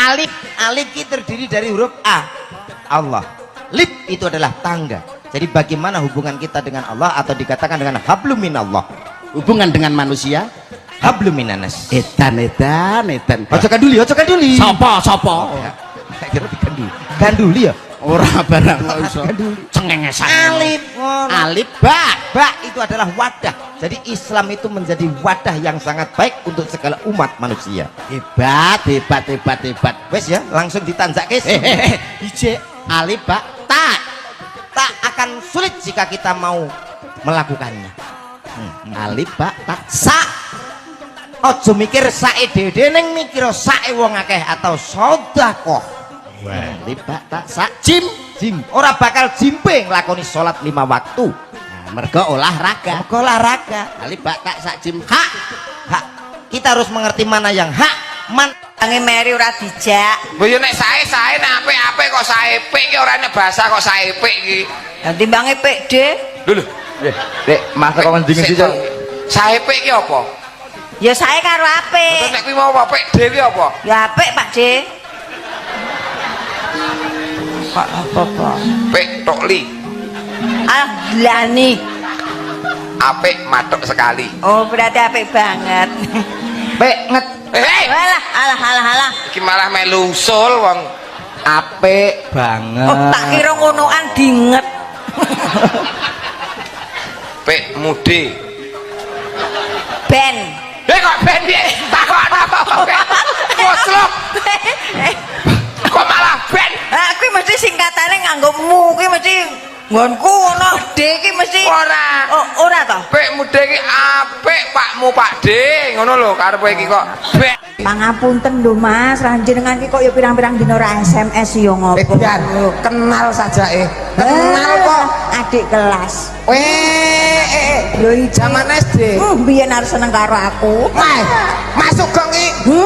Alif, alif itu terdiri dari huruf A. Allah. Lip itu adalah tangga. Jadi bagaimana hubungan kita dengan Allah, atau dikatakan dengan hablum minallah. Hubungan dengan manusia, hablum minanas. Edan. Ojo kanduli. Sapa? Saya kira dikanduli. Ganduli ya? Ora barang kok iso. Cengengesan. Alif. Alif ba. Ba itu adalah wadah. Jadi Islam itu menjadi wadah yang sangat baik untuk segala umat manusia. Hebat. Wes ya, langsung ditanjak guys. Ije alif ba ta. Tak akan sulit jika kita mau melakukannya. Alif ba ta Sa. Ojo mikir sae dhewe ning mikir sae wong akeh atau sedekah. alif ba ta sa Jim. Ora bakal jimpe nglakoni salat 5 waktu. Nah, mergo olahraga. Alif ba ta sa jim. Hak. Kita harus mengerti mana yang hak, man Ange meri ora dijak. Lho yo nek sae nek apik kok saepik iki ora enek bahasa kok saepik iki. Lah timbange PD. Lho. Dek, masa kok mendingin sih, Cok? Saepik iki apa? Ya sae karo apik. Nek kuwi mau apik dhewe apa? Ya apik, Pak D. Kok apa-apa? Pik tokli. Ah, glani. Apik matuk sekali. Oh, berarti apik banget. penget Alah. Iki malah melu usul wong apik banget. Oh, tak kira ngonoan dinget. pik mude. Ben. Kok ben piye? Takon apa kok? Goslok. Kok malah ben? Ah, kuwi mesti singkatane nganggo mu, kuwi mesti nggonku ngono. D iki mesti Ora. Oh, ora to? Pik mude iki apik Pakmu Pak D. Ngono lho karepe iki kok. Ben. Pangapunten lho Mas, ranjenengan iki kok ya pirang-pirang dina ora SMS ya ngopo. Kenal saja Kenal kok. Adik kelas. Lho zaman SD. Biyen arep seneng karo aku. Mas Sugeng iki.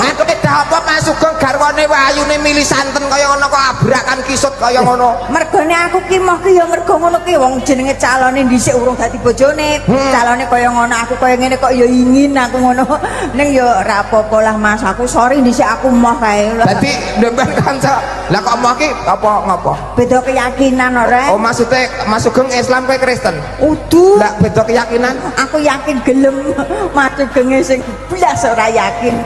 Aku dah apa Mas Sugeng garwane wayune milih santen kaya ngono kok abrakan kisut kaya ngono. Mergone aku ki moh ki ya mergo ngono ki wong jenenge calone dhisik urung dadi bojone. Calone kaya ngono, aku kaya ngene kok ya ingin aku ngono. Ning ya ora apa-apa lah Mas, aku sorry dhisik aku moh kae. Dadi ndemben kanca. Lah kok moh ki apa ngopo? Beda keyakinan ora. Oh maksudnya Mas Sugeng Islam kowe Kristen? Udu. Lah beda keyakinan? Aku yakin gelem Mas Sugeng sing blas ora yakin.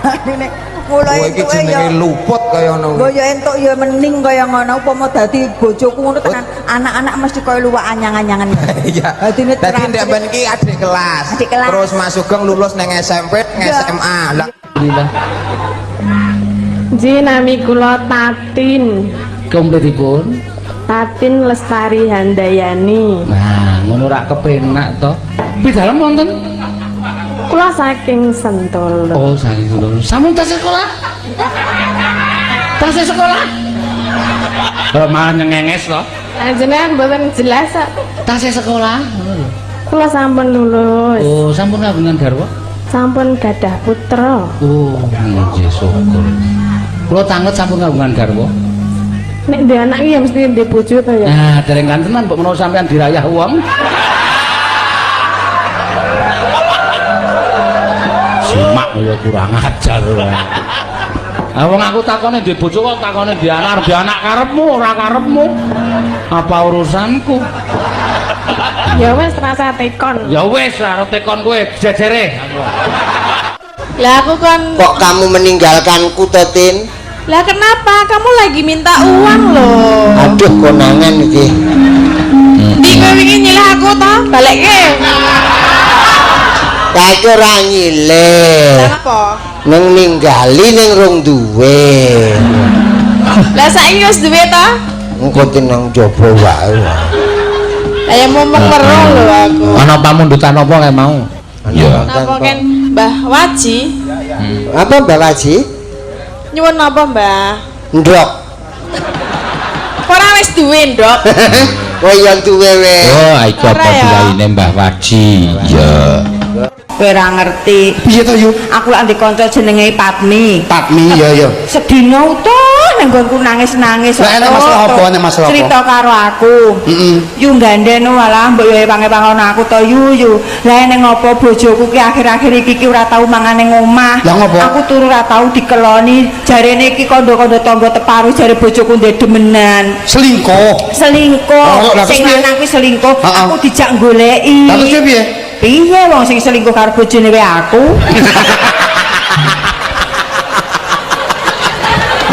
Nek mulai iki jenenge luput kaya ngono. Nggo ya entuk ya mening kaya ngono upama dadi bojoku ngono tenan anak-anak mesti kaya luwak anyang-anyangan. Iya. Dadi ndemben iki adik kelas. Terus Mas Sugeng lulus nang SMP, nang SMA. Lah Alhamdulillah. Nami kula Tatin. Kompletipun. Tatin Lestari Handayani. Nah, ngono rak kepenak to. Pidalem wonten? Kula saking Sentul. Oh, saking Sentul. Sampun tasih sekolah? Tasih sekolah? Kok malah nyengenges to? Jenengan mboten jelas kok. Tasih sekolah? Kula sampun lulus. Oh, sampun kagungan garwa? Sampun gadah putra. Oh, nggih syukur. Kula tanget sampun kagungan garwa. Nek ndek anak iki ya mesti ndek bojo to ya. Nah, dereng kantenan mbok menawa sampean dirayah wong. Simak ya kurang ajar wae. Ah wong aku takone ndek bojo kok takone ndek anak karepmu ora karepmu. Apa urusanku? Ya wis rasa tekon. Ya wis arep tekon kowe jejere. Lah aku kan Kok kamu meninggalkanku, Totin? Lah kenapa? Kamu lagi minta uang loh. Aduh, konangan iki. Di kowe wingi nyilih aku to? Balekke. Kaya ora nyilih. Apa? Neng ninggali ning rong duwe. Lah saiki wis duwe to? Engko tinang jaba wae. Kayak mau meru lho aku. Ana pamundutan apa kae mau? Iya. Napa kan Mbah Waji? Apa Mbak Waji? Nyuwun napa Mbah? Ndok. Ora wis duwe, Ndok. Kowe yang duwe weh. Oh, iku apa Ora ya? dilaine Mbah Waji. Ya. Kowe ora ngerti. Piye to, Yu? Aku lak ndek kanca jenenge Patmi. Patmi ya ya. Sedina utuh ning nggonku nangis-nangis. Lah enak masalah apa? Enak masalah apa? Cerita karo aku. Yu gandhen walah mbok yo pange-pangono aku to yu. Lah ning ngopo bojoku ki akhir-akhir iki ora tau mangan ning omah. Lah ngopo? Aku turu ora tau dikeloni. Jarene iki kandha-kandha tangga teparu jare bojoku ndek demenan. Selingkuh. Selingkuh. Lah, Sing terus piye? lanang kuwi selingkuh. Heeh. Aku dijak goleki. Lah terus piye? Piye wong sing selingkuh karo bojone wae aku?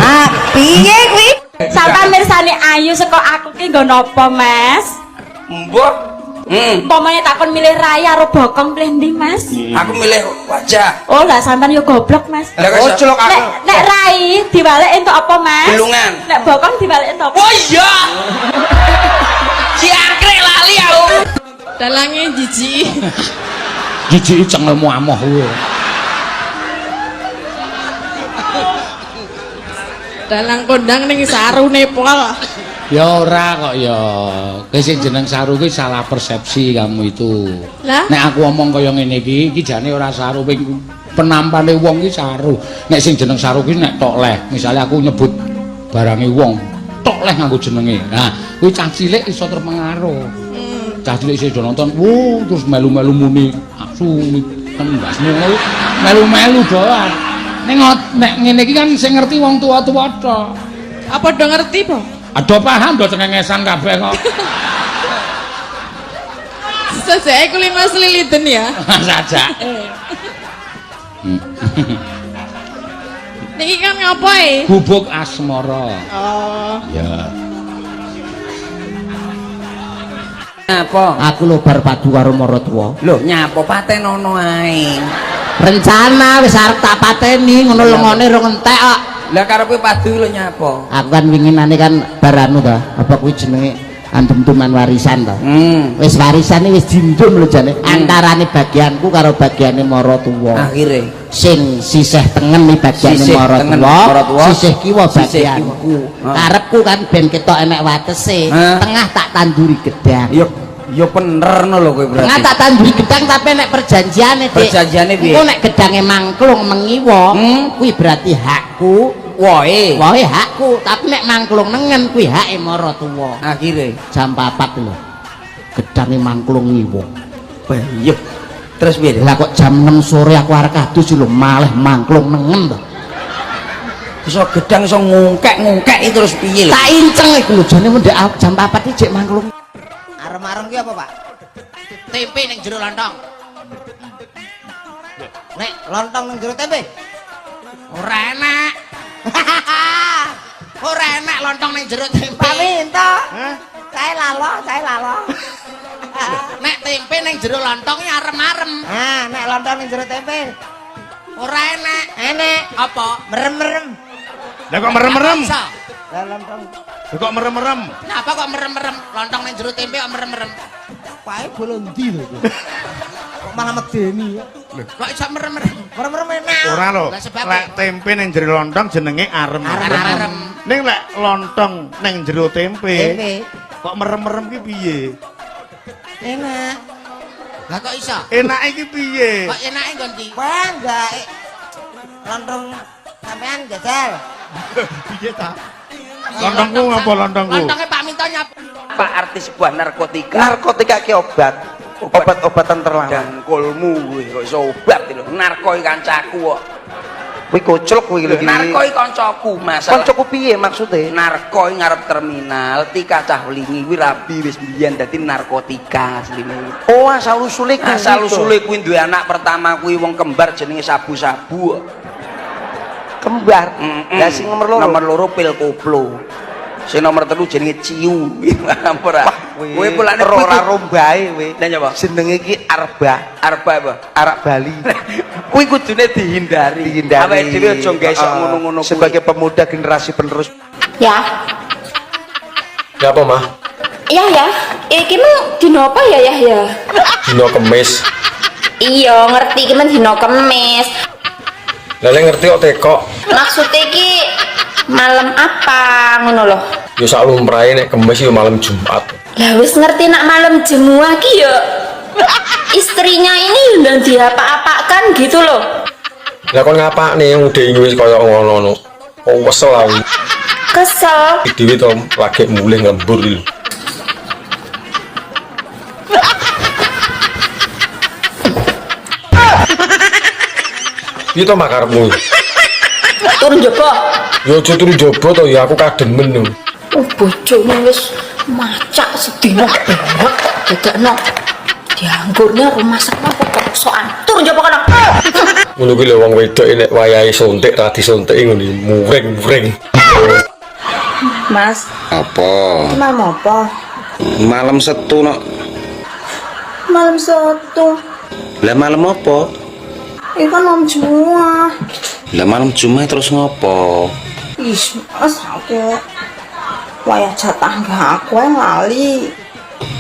Ah, piye kuwi? Sampai mirsani ayu saka aku ki nggo napa, Mas? Mbok. Umpamane takon milih raya karo bokong milih ndi, Mas? Aku milih wajah. Oh, lah sampean yo goblok, Mas. Lah kok celok aku. Nek rai dibalik entuk apa, Mas? Belungan. Nek bokong dibalik entuk apa? Oh iya. Ciangkrek lali aku. Dalange jijik. Jijiki cengelmu amoh kuwi. Dalang kondang ning sarune pol. Ya ora kok ya. Kowe sing jeneng saru kuwi salah persepsi kamu itu. Lah? Nek aku omong kaya ngene iki jane ora saru penampane wong iki saru. Nek sing jeneng saru kuwi nek tok leh. Misale aku nyebut barange wong, tok leh nganggo jenenge. Nah, kuwi cah cilik iso terpengaruh. Cah cilik isih do nonton, terus melu-melu muni asu tembas ngono melu-melu doan. Nek ngene iki kan sing ngerti wong tua-tua tok. Apa do ngerti, Po? Ado paham do cengengesan kabeh kok. Sesek kulin Mas Liliten ya. Saja. Niki kan ngapain? Bubuk asmara. Oh. Ya. Apa? Aku lho bar padu karo maratuwa. Lho, nyapo patenono ae. Rencana wis arep tak pateni ngono lengone rong entek kok. Lah karepe padu lho nyapo. Aku kan winginane kan baranu ta, apa kuwi jenenge andem-tuman warisan ta. Wis warisane wis dindum lho jane antarane bagianku karo bagiane maratuwa. Akhire Sing sisih tengen iki bagiane Sisih tengen maratuwa, maratuwa, sisih kiwa sisih bagianku. kiwa. Karepku kan ben ketok enek watese, Hah? tengah tak tanduri gedang. yo bener no lho kowe Tengah berarti. tak tanduri gedang tapi nek perjanjiane Dik. Perjanjiane piye? Engko nek gedange mangklung mengiwa, kuwi berarti hakku. Woe. Woe hakku, tapi nek mangklung nengen kuwi hake maratuwa. Akhire Jam 4 lho. Gedange mangklung ngiwa. bayep. Terus piye? Lah kok jam 6 sore aku arek kadus lho malih mangklung nengen to. Iso gedang iso ngungkek-ngungkek terus piye lho? Tak inceng iku lho jane mendek jam 4 iki jek mangklung. Arem-arem ki apa, Pak? Tempe ning jero lontong. Nek lontong ning jero tempe. Ora enak. Ora enak lontong ning jero tempe. Pak Minto. Saya lalo. Nek tempe ning jero lontong ya arem-arem. Ah, nek lontong ning jero tempe. Ora enak. Enek. Apa? Merem-merem. Lah kok merem-merem? Bisa. Lah lontong Lah kok merem-merem? Kenapa kok merem-merem? Lontong ning jero tempe kok merem-merem? pae bolon ndi lho. Kok malah medeni ya. Kok iso merem-merem? Merem-merem enak. Ora lho. Lah sebab Lek tempe ning jero lontong jenenge arem. arem. Ning lek lontong ning jero tempe, Tempe. kok merem-merem ki piye? Enak. Lah kok iso? Enake ki piye? Kok enake nggon ndi? Wah, enggak. Lontong sampean jajal. Piye ta? Lontongku ngapa lontongku? Lontongnya Pak Minto nyapu. Pak arti sebuah narkotika. Narkotika ki obat. Obat-obatan terlarang. Dangkulmu kuwi kok iso obat lho. Narkoi kancaku kok. Kuwi koclok kuwi lho. Narkoi kancaku, Mas. Kancaku piye maksude? Narkoi ngarep terminal, tika cah wlingi kuwi rabi wis mbiyen dadi narkotika asline. Oh, asal usule kuwi. Asal usule kuwi duwe anak pertama kuwi wong kembar jenenge sabu-sabu. Kembar. Lah sing nomor loro. Nomor loro pil koplo. Sing nomor 3 jenenge ciu. Ora. Kowe polane ora rombae kowe. Lah nyapa? Jenenge iki Arba. Arba apa? Arak Bali. Kuwi kudune dihindari. Dihindari. Awake dhewe aja gesok ngono-ngono kuwi. Sebagai pemuda generasi penerus. Ya. Ya apa mah? Ya. Iki mah dino apa ya? Dino kemis. Iya, ngerti iki mah dino Kemis. Lele ngerti kok teko. Maksudnya iki malam apa ngono loh. Yo sak lumrahe nek kemis yo malam Jumat. Lah wis ngerti nak malam Jumat ki ya. Istrinya ini udah diapa-apakan gitu loh. Lah kon ngapakne udah wis kaya ngono. Oh wesel aku. Kesel. Dewi Tom lagi mulai ngembur lho. Piye to makarmu? Turun jopo. Ya aja turu jaba to ya aku kademen lho. Bojone wis macak sedina banget dadakno. Dianggurnya rumah sakit kok sokan. Turun jopo kono. Ngono kuwi lho wong wedok nek wayahe suntik ra disuntik ngono muring-muring. Mas, Apa? malam apa? Malam Setu no. Malam Sabtu. Lah malam apa? Ini kan malam Jumat. Lah malam Jumat terus ngopo? Ih, Mas, aku wayah jatah aku yang lali.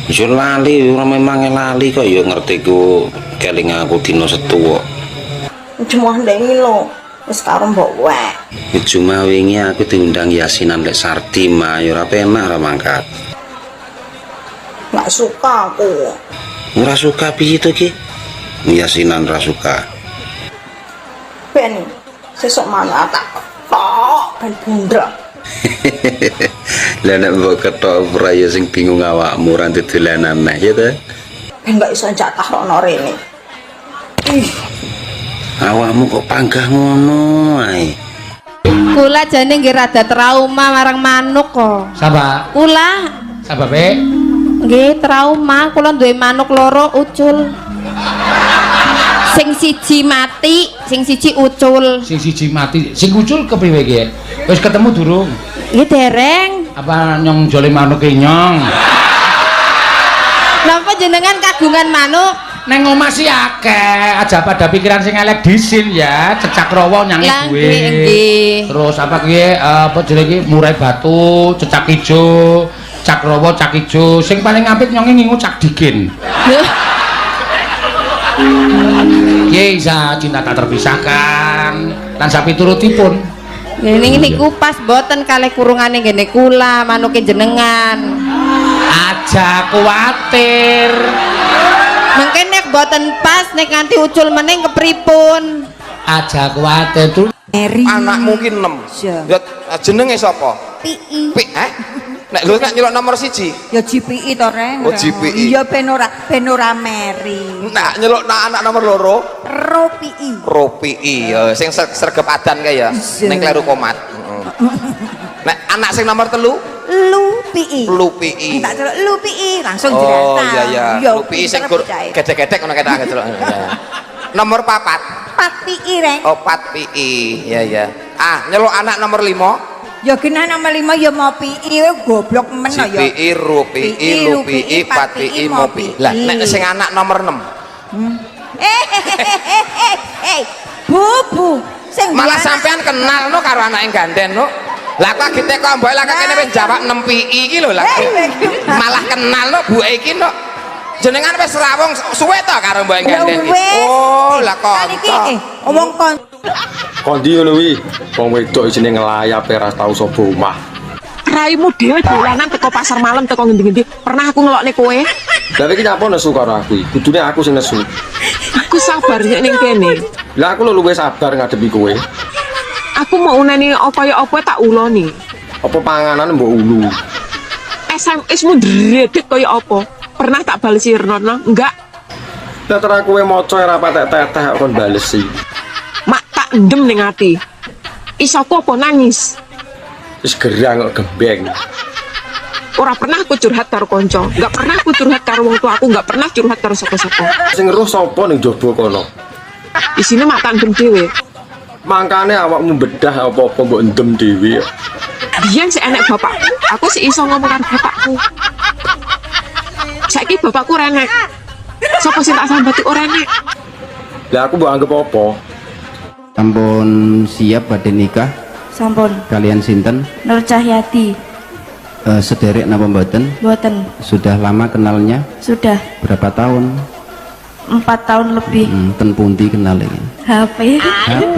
Yo lali, ora memang lali kok yo ngerti ku keling aku dino Setu kok. Jumat ndengi lho. Wis karo mbok wek. Cuma wingi aku diundang yasinan lek Sardi mah yo ora penak ra mangkat. Nggak suka aku. Ora suka piye to ki? Yasinan ra suka. Ben, sesuk mana tak kok ben bundrak. Lah nek mbok ketok ora ya sing bingung awakmu ra dolanan neh ya to. Ben gak iso jatah rono rene. Ih, Awakmu kok panggah ngono ae. Kula jane nggih rada trauma marang manuk kok. Sapa? Kula Sapa, Pe? nggih trauma, kula duwe manuk loro ucul. Sing siji mati, sing siji ucul. Sing siji mati, sing ucul kepriwe ki? Wis ketemu durung? Nggih dereng. Apa nyong jole manuke nyong? Napa jenengan kagungan manuk? Neng omah sih akeh, aja pada pikiran sing elek disin ya, cecak rawa nyangi Lah, gue. nggih, nggih. Terus apa kuwi apa jenenge iki murai batu, cecak ijo, cak rawa, cak ijo. Sing paling apik nyonge ngingu cak dikin. Nggih, isa cinta tak terpisahkan. Lan sapi turutipun. Ini niku pas boten kalih kurungane ngene kula manuke jenengan. Aja kuwatir. Mungkin nek boten pas nek nganti ucul meneng kepripun. Aja kuwatir tuh. Anak mungkin 6. Ya jenenge sapa? PI. Nek lho nek nyelok nomor 1. Ya GPI to, Reng. Oh, GPI. Iya ben ora meri. Nek nyelok anak nomor 2. ROPI. ROPI ya sing sregep adan kae ya. Ning kleru komat. Nek anak sing nomor 3 LUPI. LUPI. Tak celuk LUPI langsung Oh jeratan. iya ya. LUPI sing gur gedek-gedek ngono ketok delok. Nomor 4. 4PI, Reng. Oh 4PI. Iya ya. Ah, nyeluk anak nomor 5. Ya genah nomor 5 ya mau PI we goblok men ya. GPI, RUPI, LUPI, 4PI, MOPI. Lah nek sing anak nomor 6. Bu. Sing Malah sampean kenal no karo anak yang ganden no. Lah kok gitu kok mbok lah kene wis jawab 6 PI iki lho lah. Malah kenal no bu iki no. Jenengan wis rawung suwe to karo mbok ganden iki. Oh, lah kok. Omong kon. Kondi ngono kuwi. Wong wedok jenenge ngelayap ora tau sapa omah. Raimu dhewe dolanan teko pasar malam teko ngendi-ngendi. Pernah aku ngelokne kowe? Lah iki nyapa nesu karo aku? Kudune aku sing nesu. Aku sabar nek ning kene. Lah aku luwih sabar ngadepi kowe. Aku mau uneni apa ya apa tak uloni. Apa panganan mbok ulu? SMS-mu dredeg kaya apa? Pernah tak balesirno? Enggak. Lah terus kowe maca ora patek-tetek kon balesi. Mak tak endem ning ati. Isoku apa nangis? Wis gerang kok gembeng. Ora pernah aku curhat karo kanca, enggak pernah aku curhat karo wong tua aku, enggak pernah curhat karo sapa-sapa. Sing ngeruh sapa ning jaba kono? Isine mak tak endem dhewe. Mangkane awakmu bedah apa-apa mbok endem dhewe. Biyen sik enek bapakku, aku sik iso ngomong karo bapakku. Saiki bapakku renek. Sapa sing tak sambati ora enek? Lah aku mbok anggap apa? Sampun siap badhe nikah? Sampun. Kalian sinten? Nur Cahyati. Sederek napa mboten? Mboten. Sudah lama kenalnya? Sudah Berapa tahun? 4 tahun lebih. Ten pundi kenal iki? HP. HP.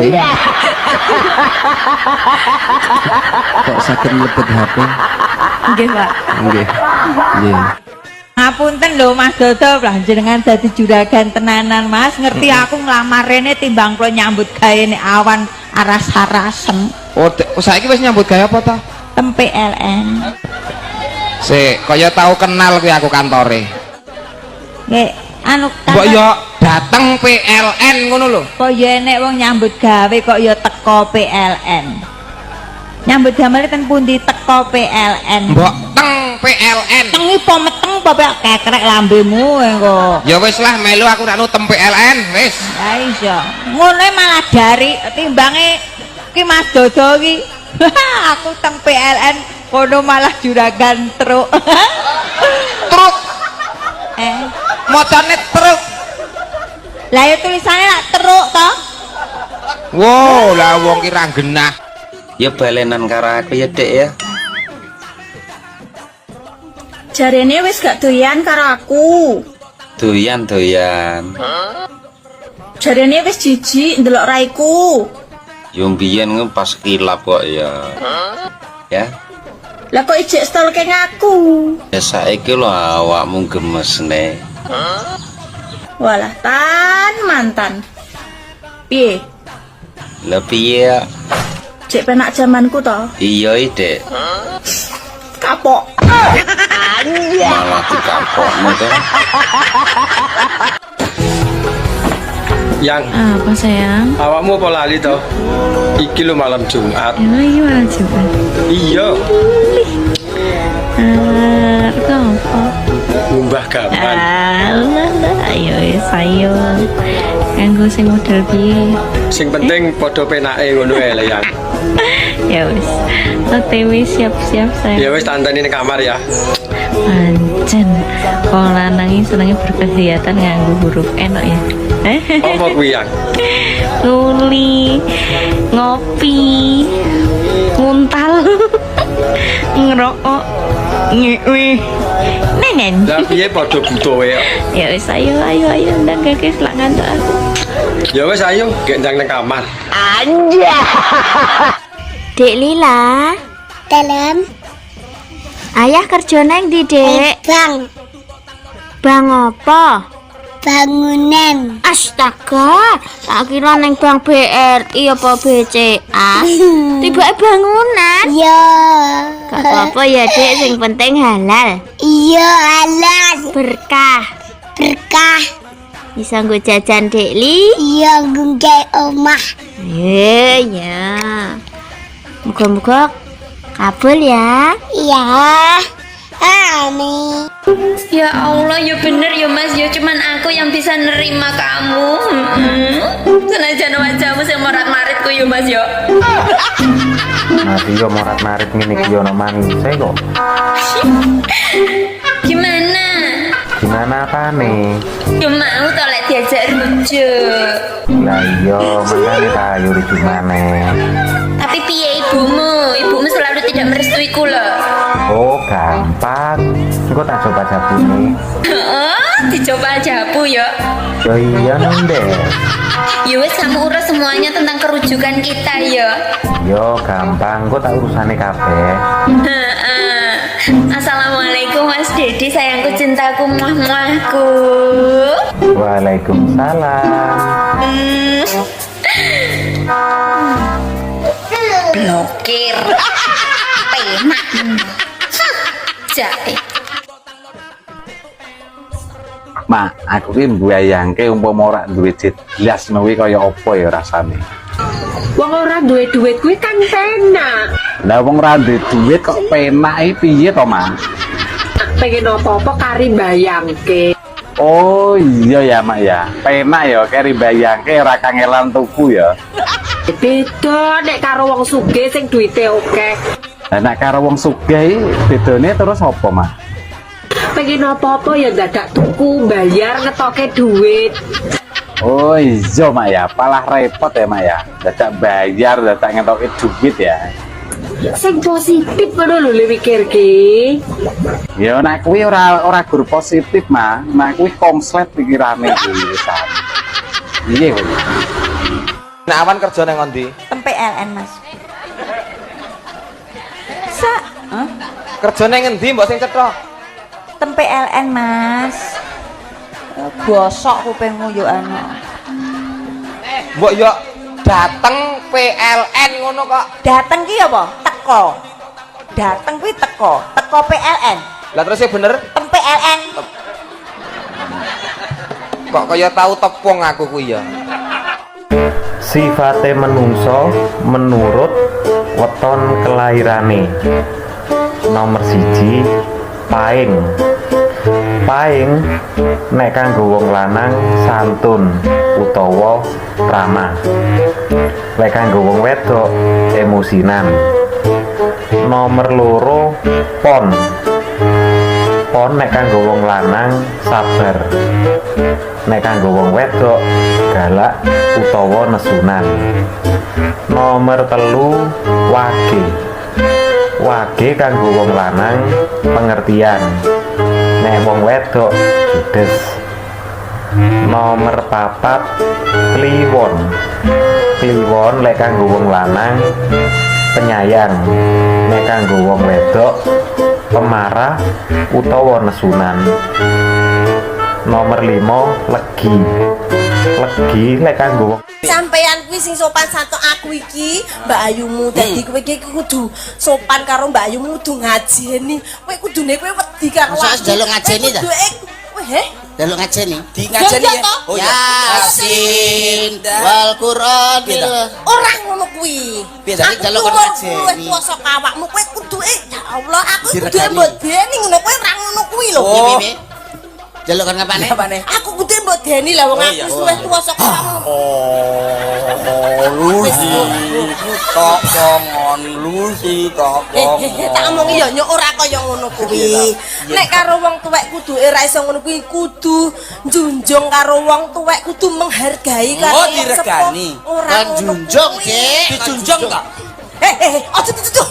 Kok saged mlebet HP? Nggih, Pak. Nggih. Nggih. Ngapunten lho Mas Dodo, lah jenengan dadi juragan tenanan Mas. Ngerti aku nglamar rene timbang kula nyambut gawe nek awan aras-arasen. Oh, saiki wis nyambut gawe apa ta? Tempe LN. Sik, kaya tau kenal kuwi aku kantore. Nggih, anu Mbok yo dateng PLN ngono lho. kok ya enek wong nyambut gawe kok ya teko PLN. Nyambut gawe teng pundi teko PLN. Mbok teng PLN. Tengi po meteng po kekrek lambemu kok. Ya wis lah melu aku nek tem PLN wis. Ya iso. Ngono malah dari timbange ki Mas Dodo ki. Aku teng PLN kono malah juragan truk. Truk. Mocone truk. Lah ya tulisannya lak truk to. Wow, lah wong ki ra genah. Ya balenan karo aku ya Dek ya. Jarene wis gak doyan karo aku. Doyan. Jarene wis jijik ndelok raiku. Yo mbiyen pas kilap kok ya. Ya. Lah kok ijek stalking aku? Ya saiki lho awakmu gemesne. Walah mantan. Piye? Lah piye? Cek penak zamanku to. Iya Dek. Kapok. Malah dikapokno to. Yang apa sayang? awakmu apa lali to? Iki lho malam Jumat. Ya lagi malam Jumat. Iya. Apa? Ngumbah gaman. Ayo ayo. Kanggo sing model piye? Sing penting padha penake ngono ae lah Yang. Ya wis. OTW siap-siap sayang. Ya wis tanteni ning kamar ya. Pancen wong lanang iki senenge berkegiatan nganggo huruf N ya. Apa kuwi Yang? Nuli, ngopi, nguntal, ngerokok, ngewe, nenen. Lah piye padha buta wae. Ya wis ayo ndang gekes lak ngantuk aku. Ya wis ayo gendang nang kamar. Anja. Dek Lila. Dalam. Ayah kerja nang ndi, Dek? Bang. Bang apa? Bangunan. Astaga, tak kira neng Bank BRI apa BCA. Tiba bangunan. Iya. Gak apa-apa ya, Dek, sing penting halal. Iya, halal. Berkah. Berkah. Bisa nggo jajan, Dek Li? Iya, nggae omah. Ya. Muga-muga kabul ya. Iya. Amin. Ya Allah, ya bener ya Mas, ya cuman aku yang bisa nerima kamu. Senajan wajahmu sing morat-maritku ya Mas ya. Mati yo morat-marit ngene iki yo ono manise kok. Gimana? Gimana apane? Ya mau to lek diajak rujuk. Lah iya, makane ta yo rujuk maneh. Tapi piye ibumu? Ibumu selalu tidak merestuiku loh. Oh, gampang. Engko tak coba jabune. Oh, dicoba jabu ya. Yo iya nonde. Ya wes kamu urus semuanya tentang kerujukan kita ya. Yo gampang, engko tak urusane kabeh. Assalamualaikum Mas Dedi, sayangku, cintaku, muah-muahku. Waalaikumsalam. Blokir. Penak. Jahe. Mak, aku ki mbayangke umpama ora duwe jelas kuwi kaya apa ya rasane. Wong ora duwe duit kuwi kan penak. Lah wong ora duwe duit kok penak iki piye to, Mak? Pengen apa-apa kari bayangke. Oh iya ya, Mak ya. Penak ya kari bayangke ora kangelan tuku ya. Beda nek karo wong sugih sing duwite akeh. Lah nek karo wong sugih bedane terus apa, Mak? Pengen apa-apa ya dadak tuku, bayar, ngetoke duit. Oh iya, Mak ya. Palah repot ya, Mak ya. Dadak bayar, dadak ngetoke duit ya. Sing positif ngono lho le mikirke. Ya nek kuwi ora gur positif, Mak. Nek kuwi konslet pikirane kuwi wisan. Piye kuwi? Nek awan kerja nang ngondi? Tempe LN Mas. Kerja nang ngendi mbok sing cetha? Tempe LN Mas. Bosok kupingmu yo ana. Mbok yo dateng PLN ngono kok. Dateng ki apa? Teko. dateng kuwi teko PLN. Lah terus ya bener Teng PLN. kok kaya tahu tepung aku kuwi ya. Sifate menungso menurut weton kelairane. Nomor 1 paing. Paing nek kanggo wong lanang santun utawa ramah. Nek kanggo wong wedok emosinan. Nomor 2 pon. Pon nek kanggo wong lanang sabar. Nek kanggo wong wedok galak utawa nesunan. Nomor 3 wage. Wage kanggo wong lanang pengertian. Nek wong wedok judes. Nomor 4 kliwon. Kliwon lek kanggo wong lanang penyayang. Nek kanggo wong wedok pemarah utawa nesunan. Nomor 5 legi. Legi lek kanggo sampeyan kuwi sing sopan santun aku iki Mbak Ayumu dadi kowe iki kudu sopan karo Mbak Ayumu kudu ngajeni kowe kudune kowe wedi karo aku njaluk ngajeni ta njaluk ngajeni di ngajeni ya oh Yasin wal Qur'an ora ngono kuwi biasane njaluk ngajeni puasa awakmu kowe kudu ya Allah aku kudu mbodeni ngono kowe ora ngono kuwi lho jaluk kan ngapane aku kudu mbodeni lah wong aku luwih tuwa saka kamu Lucy kok tak omongi ya nyok ora kaya ngono kuwi nek karo wong tuwek kudu ora iso ngono kuwi kudu njunjung karo wong tuwek kudu menghargai karo diregani ora njunjung Dik dijunjung ta aja ditutup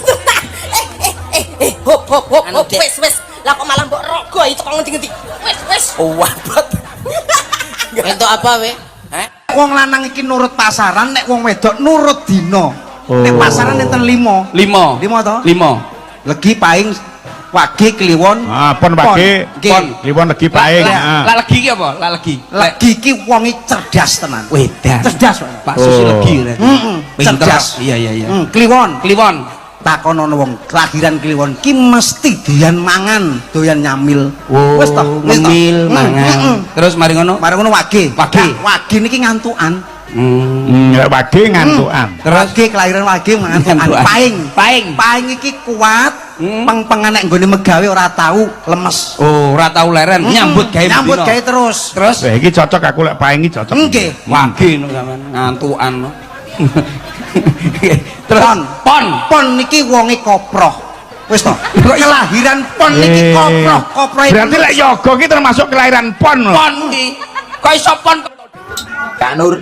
hop wis lah kok malah mbok rogo itu kok ngendi-ngendi wis wabot entuk apa we wong lanang iki nurut pasaran nek wong wedok nurut dina nek pasaran enten 5 to 5 legi paing wage kliwon pon wage kliwon legi paing lah legi iki apa lah legi iki wonge cerdas tenan cerdas Pak Susi legi cerdas iya kliwon takono wong kelahiran kliwon ki mesti doyan mangan doyan nyamil wis to nyamil mangan terus mari ngono wage niki ngantukan wage ngantukan terus kelahiran wage mangan paing iki kuat peng-pengan nek nggone megawe ora tau lemes ora tau leren nyambut gawe terus iki cocok aku lek paing iki cocok nggih wage no sampean ngantukan terus pon niki wonge koproh wis to kelahiran pon niki koproh berarti lek yoga ki termasuk kelahiran pon lho pon iki kok iso pon Kak Nur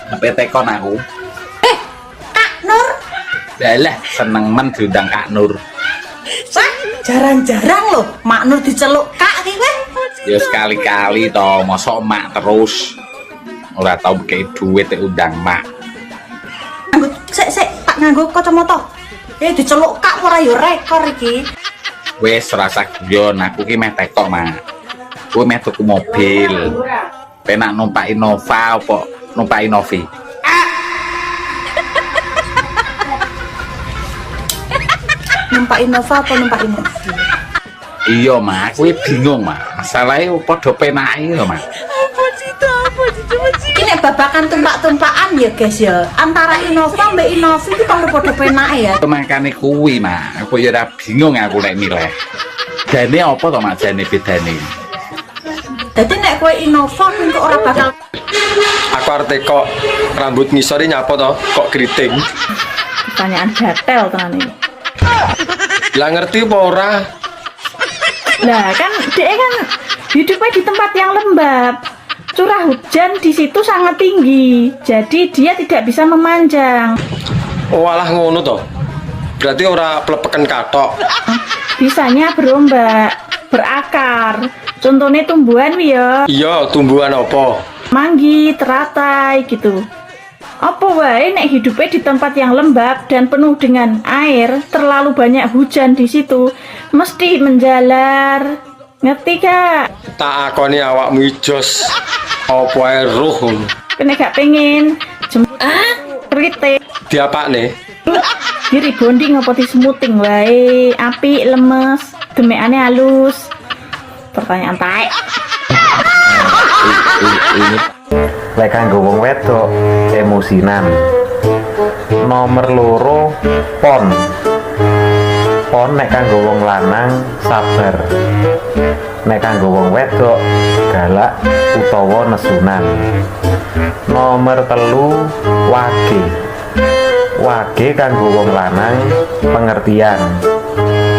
sampai tekon aku Kak Nur dalah seneng men diundang Kak Nur jarang-jarang loh Mak Nur diceluk Kak iki kowe ya sekali-kali toh mosok mak terus ora tau pakai duit undang mak sik tak nganggo kacamata diceluk Kak ora yo rekor iki wes rasa guyon aku ki meh tekok mak kowe meh tuku mobil penak numpak Innova apa numpak Innovi numpak Innova apa numpak Innovi iya mak kowe bingung mak masalahnya padha penake lho mak ini babakan tumpak-tumpakan ya guys ya antara Innova mbak Innovi itu kalau pada penake ya makane kuwi mak aku ya ora bingung aku nek milih jane apa to mak jane bedane jadi nek kowe Innova kok ora bakal aku arep kok rambut ngisore nyapa to kok keriting pertanyaan gatel tenan iki lah ngerti apa ora lah kan dia kan hidupnya di tempat yang lembab curah hujan di situ sangat tinggi, jadi dia tidak bisa memanjang. Oh alah ngono toh. Berarti ora plepekan katok. Bisanya berombak, berakar. Contohnya tumbuhan ya. Iya, tumbuhan apa? Manggi, teratai gitu. Apa wae nek hidupnya di tempat yang lembab dan penuh dengan air, terlalu banyak hujan di situ, mesti menjalar. Ngerti Kak? Tak akoni awakmu ijos. Apa ae roh. Kena gak pengen jemput kritik. Diapakne? Diri bonding apa di smoothing wae, apik, lemes, demekane halus. Pertanyaan taek. Lek kanggo wong wedok emosinan. Nomor loro pon. Pon nek kanggo wong lanang sabar. Nek kanggo wong wedok galak utawa nesunan. Nomor telu wage. Wage kanggo wong lanang pengertian.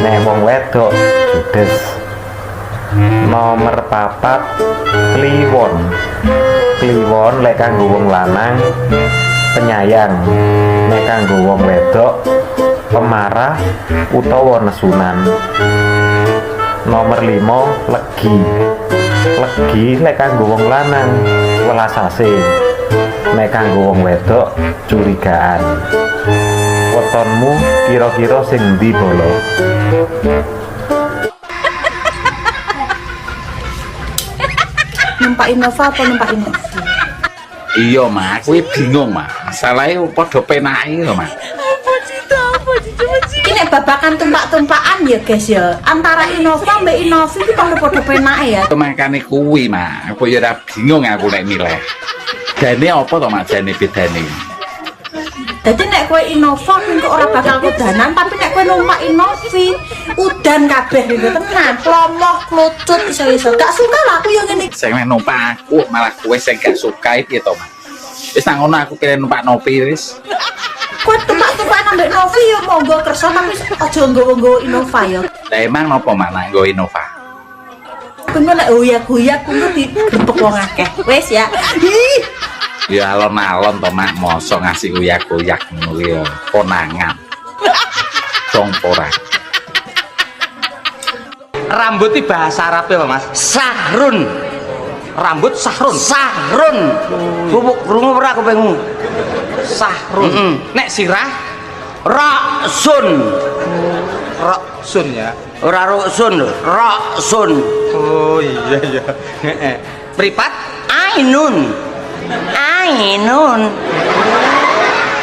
Nek wong wedok judes. Nomor papat kliwon. Kliwon lek kanggo wong lanang penyayang. Nek kanggo wong wedok pemarah utawa nesunan. Nomor 5 legi. Legi lek kanggo wong lanang welas asih. Nek kanggo wong wedok curigaan. Wetonmu kira-kira sing ndi bolo? Numpak Innova apa numpak Innova? Iya Mas, kuwi bingung Mas. Masalahe padha penake lho Mas. Ini babakan tumpak-tumpakan ya guys ya. Antara Innova mbak Innova itu padha penake ya. Makane kuwi Mas, apa ya ora bingung aku nek milih. Jane apa to Mas jane bedane? Jadi nek kowe Innova kok ora bakal kodanan, tapi nek kowe numpak Innovi udan kabeh gitu tenan, plomoh, klucut iso-iso. Gak suka lah aku yang ngene. Sing numpak aku malah kowe sing gak suka piye to Mas? Wis nang ngono aku pilih numpak Novi wis. Kowe tumpak-tumpakan ambek Novi ya monggo kersa tapi aja nggowo-nggowo Innova ya. Lah emang napa Mas nak nggo Innova? Kuwi nek uyak-uyak kuwi digrebek wong akeh. Wis ya. Ya alon-alon to Mak, mosok ngasih uyak-uyak ngono ya konangan. Congpora. Rambut iki bahasa Arab ya Mas? Sahrun. Rambut sahrun. Sahrun. Bubuk krungu ora kupingmu. Sahrun. Nek sirah raksun. Raksun ya. Ora ruksun lho, raksun. Oh iya iya. Heeh. Pripat ainun. Ainun.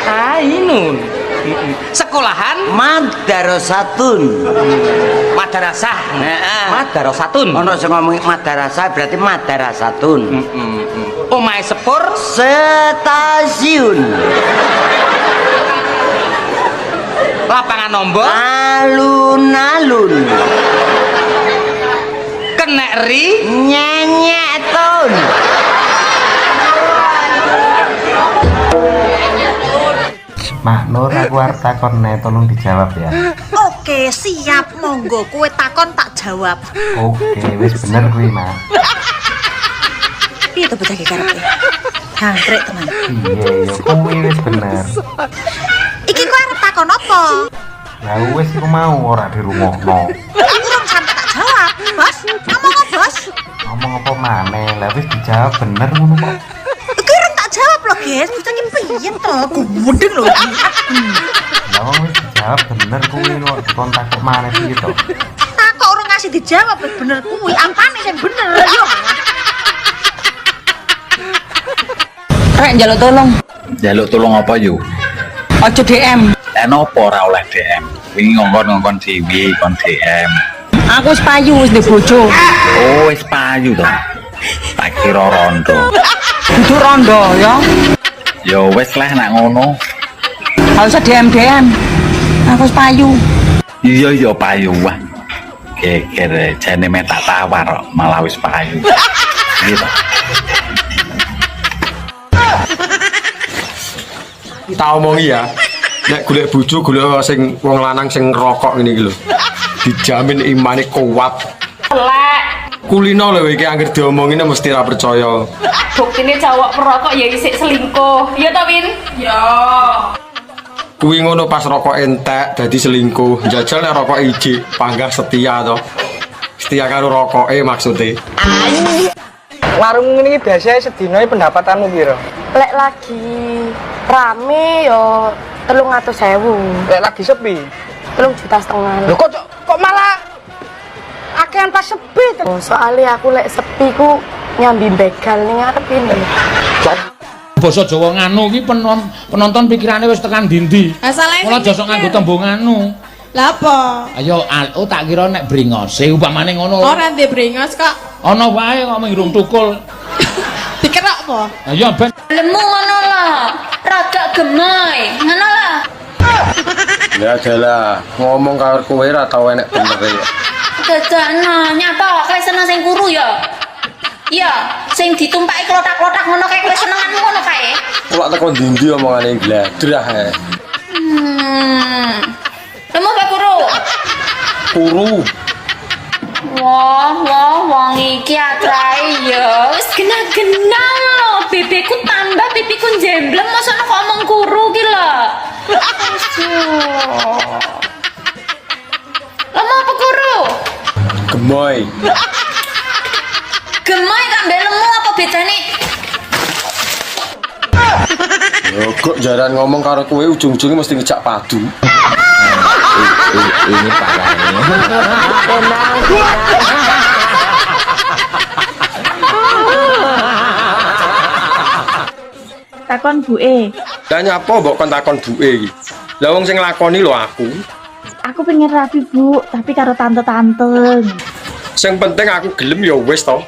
Ainun. Sekolahan madrasatun. Madrasah. Heeh. Madrasatun. Ono sing ngomong madrasah berarti madrasatun. Omahe sepur stasiun. Lapangan nombor alun-alun. Kenek ri nyenyetun. Mak Nur, aku arep takon tolong dijawab ya. Oke, siap monggo. Kowe takon tak jawab. Oke, wis bener kuwi, Mak. Piye to bocah iki karepe? Jangkrik tenan. Iya, ya kuwi wis bener. Iki kowe arep takon apa? Lah wis iku mau ora dirungokno. Urung sampe tak jawab. Bos, ngomong apa, Bos? Ngomong apa maneh? Lah wis dijawab bener ngono kok. Iki urung tak jawab lho, guys. Bocah iki piye to? Gundeng lho iki. Lah wis dijawab bener kuwi lho, dikontak kok maneh iki to. Tak kok urung ngasih dijawab wis bener kuwi. Ampane sing bener yo. Rek njaluk tolong. Njaluk tolong apa yo? Aja DM. Lah napa ora oleh DM? Wingi ngongkon-ngongkon dhewe kon DM. Aku wis payu wis ndek bojo. Oh, wis payu to. Tak kira rondo. Kudu rondo ya. Ya wis lah nak ngono. Gak usah DM. Aku wis payu. Iya iya payu wah. Geger jane metak tawar kok malah wis payu. Gitu. Tak omongi ya. Nek golek bojo golek sing wong lanang sing rokok ngene iki lho. Dijamin imane kuat. Lek. Kulino lho iki anggere diomongine mesti ra percaya. Buktine cowok perokok ya isik selingkuh. Iya to, Win? Ya. Kuwi ngono pas rokok entek dadi selingkuh. Jajal nek rokok ijik panggah setia to. Setia karo rokoke maksude. Warung ini biasanya sedina pendapatanmu piro? Lek lagi rame yo 300.000. Lek lagi sepi 3,5 juta. Lho kok malah akehan pas sepi to? Soalnya aku lek sepi ku nyambi begal ning ngarep ini. basa Jawa nganu ki penonton pikirane wis tekan ndi-ndi. Asale ora aja sok nganggo tembung nganu. Lah apa? Ayo tak kira nek brengose upamane ngono. Ora ndek brengos kok. Ana wae kok mengirung tukul. Dikerok apa? Ayo ben Lemu ngono lho. Rada gemoy. Ngono lho. Ya jelah, ngomong karo kowe ora tau enek bener ya. Dadakno nyapa kowe seneng sing kuru ya? Iya, sing ditumpaki klotak-klotak ngono kae kowe senenganmu ngono kae. Kok teko ndi-ndi omongane gladrah ae. Lemu Pak Guru. Kuru. Wah, wong iki atrae ya. Wis genah-genah lho, bebeku tambah pipiku jemblem mosok kok omong kuru ki lho. Lemu apa Guru? Gemoy. Gemoy kan lemu apa bedane? Yo kok jaran ngomong karo kowe ujung-ujungnya mesti ngejak padu. Ini parahnya. Takon buke. Lah nyapa mbok kon takon buke iki? Lah wong sing nglakoni lho aku. Aku pengen rapi, Bu, tapi karo tante-tante. Sing penting aku gelem ya wis to.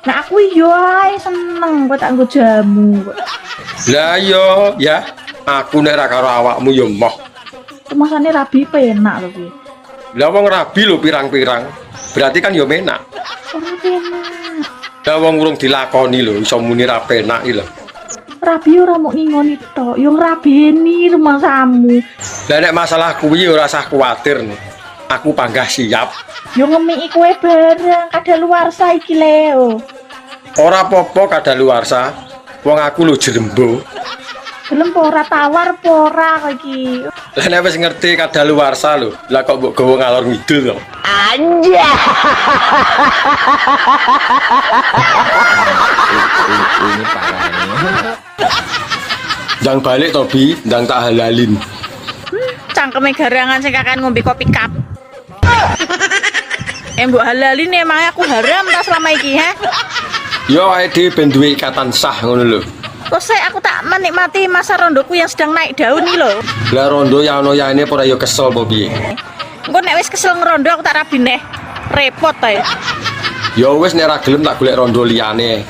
Nah aku yo ae seneng kok tak nggo jamu. Lah yo ya, aku nek ra karo awakmu yo moh. Kemasane rabi penak lho kuwi. Lah wong rabi lho pirang-pirang. Berarti kan yo menak. Ora penak. Lah wong urung dilakoni lho iso muni ra penak iki lho. Rabi ora mau ngingoni tok, yo ngrabeni rumahmu. Lah nek masalah kuwi ora usah kuwatir. Aku panggah siap. Yo ngemiki kowe bareng kadaluwarsa iki Leo. Ora apa-apa kadaluwarsa. Wong aku lho jerembo. Gelem ora tawar ora iki. Lah nek wis ngerti kadaluwarsa lho, lah kok mbok gawa ngalor ngidul to. Anja. Ini parahnya. Ndang balik to Bi, ndang tak halalin. Cangkeme garangan sing kakan ngombe kopi cup. Mbok halalin emang aku haram ta selama iki, he? Yo ae dhewe ben duwe ikatan sah ngono lho. Kok aku tak menikmati masa rondoku yang sedang naik daun nih lho. Lah rondo ya ono yaene ora yo kesel apa piye? Engko nek wis kesel ngerondo aku tak rabi neh. Repot ta ya. Ya wis nek ora gelem tak golek rondo liyane.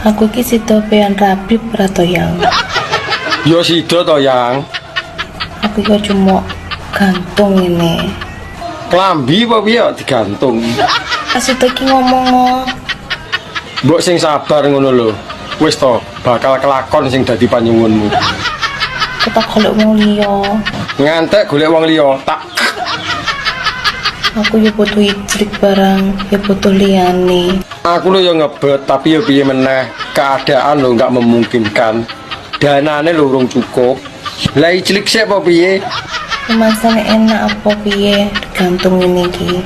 Aku iki sida pengen rabi ora to yang. Yo sida to yang. Aku kok cuma gantung ini. Klambi apa piye digantung? Kasih iki ngomong. Mbok sing sabar ngono lho. Wis to, bakal kelakon sing dadi panyuwunmu. Ketak golek wong liya. Ngantek golek wong liya, tak. Aku yo butuh ijlik barang, yo butuh liyane. Aku lho yo ngebet, tapi yo piye meneh, keadaan lho enggak memungkinkan. Danane lho urung cukup. Lah ijlik sik apa piye? Masane enak apa piye digantung ini iki.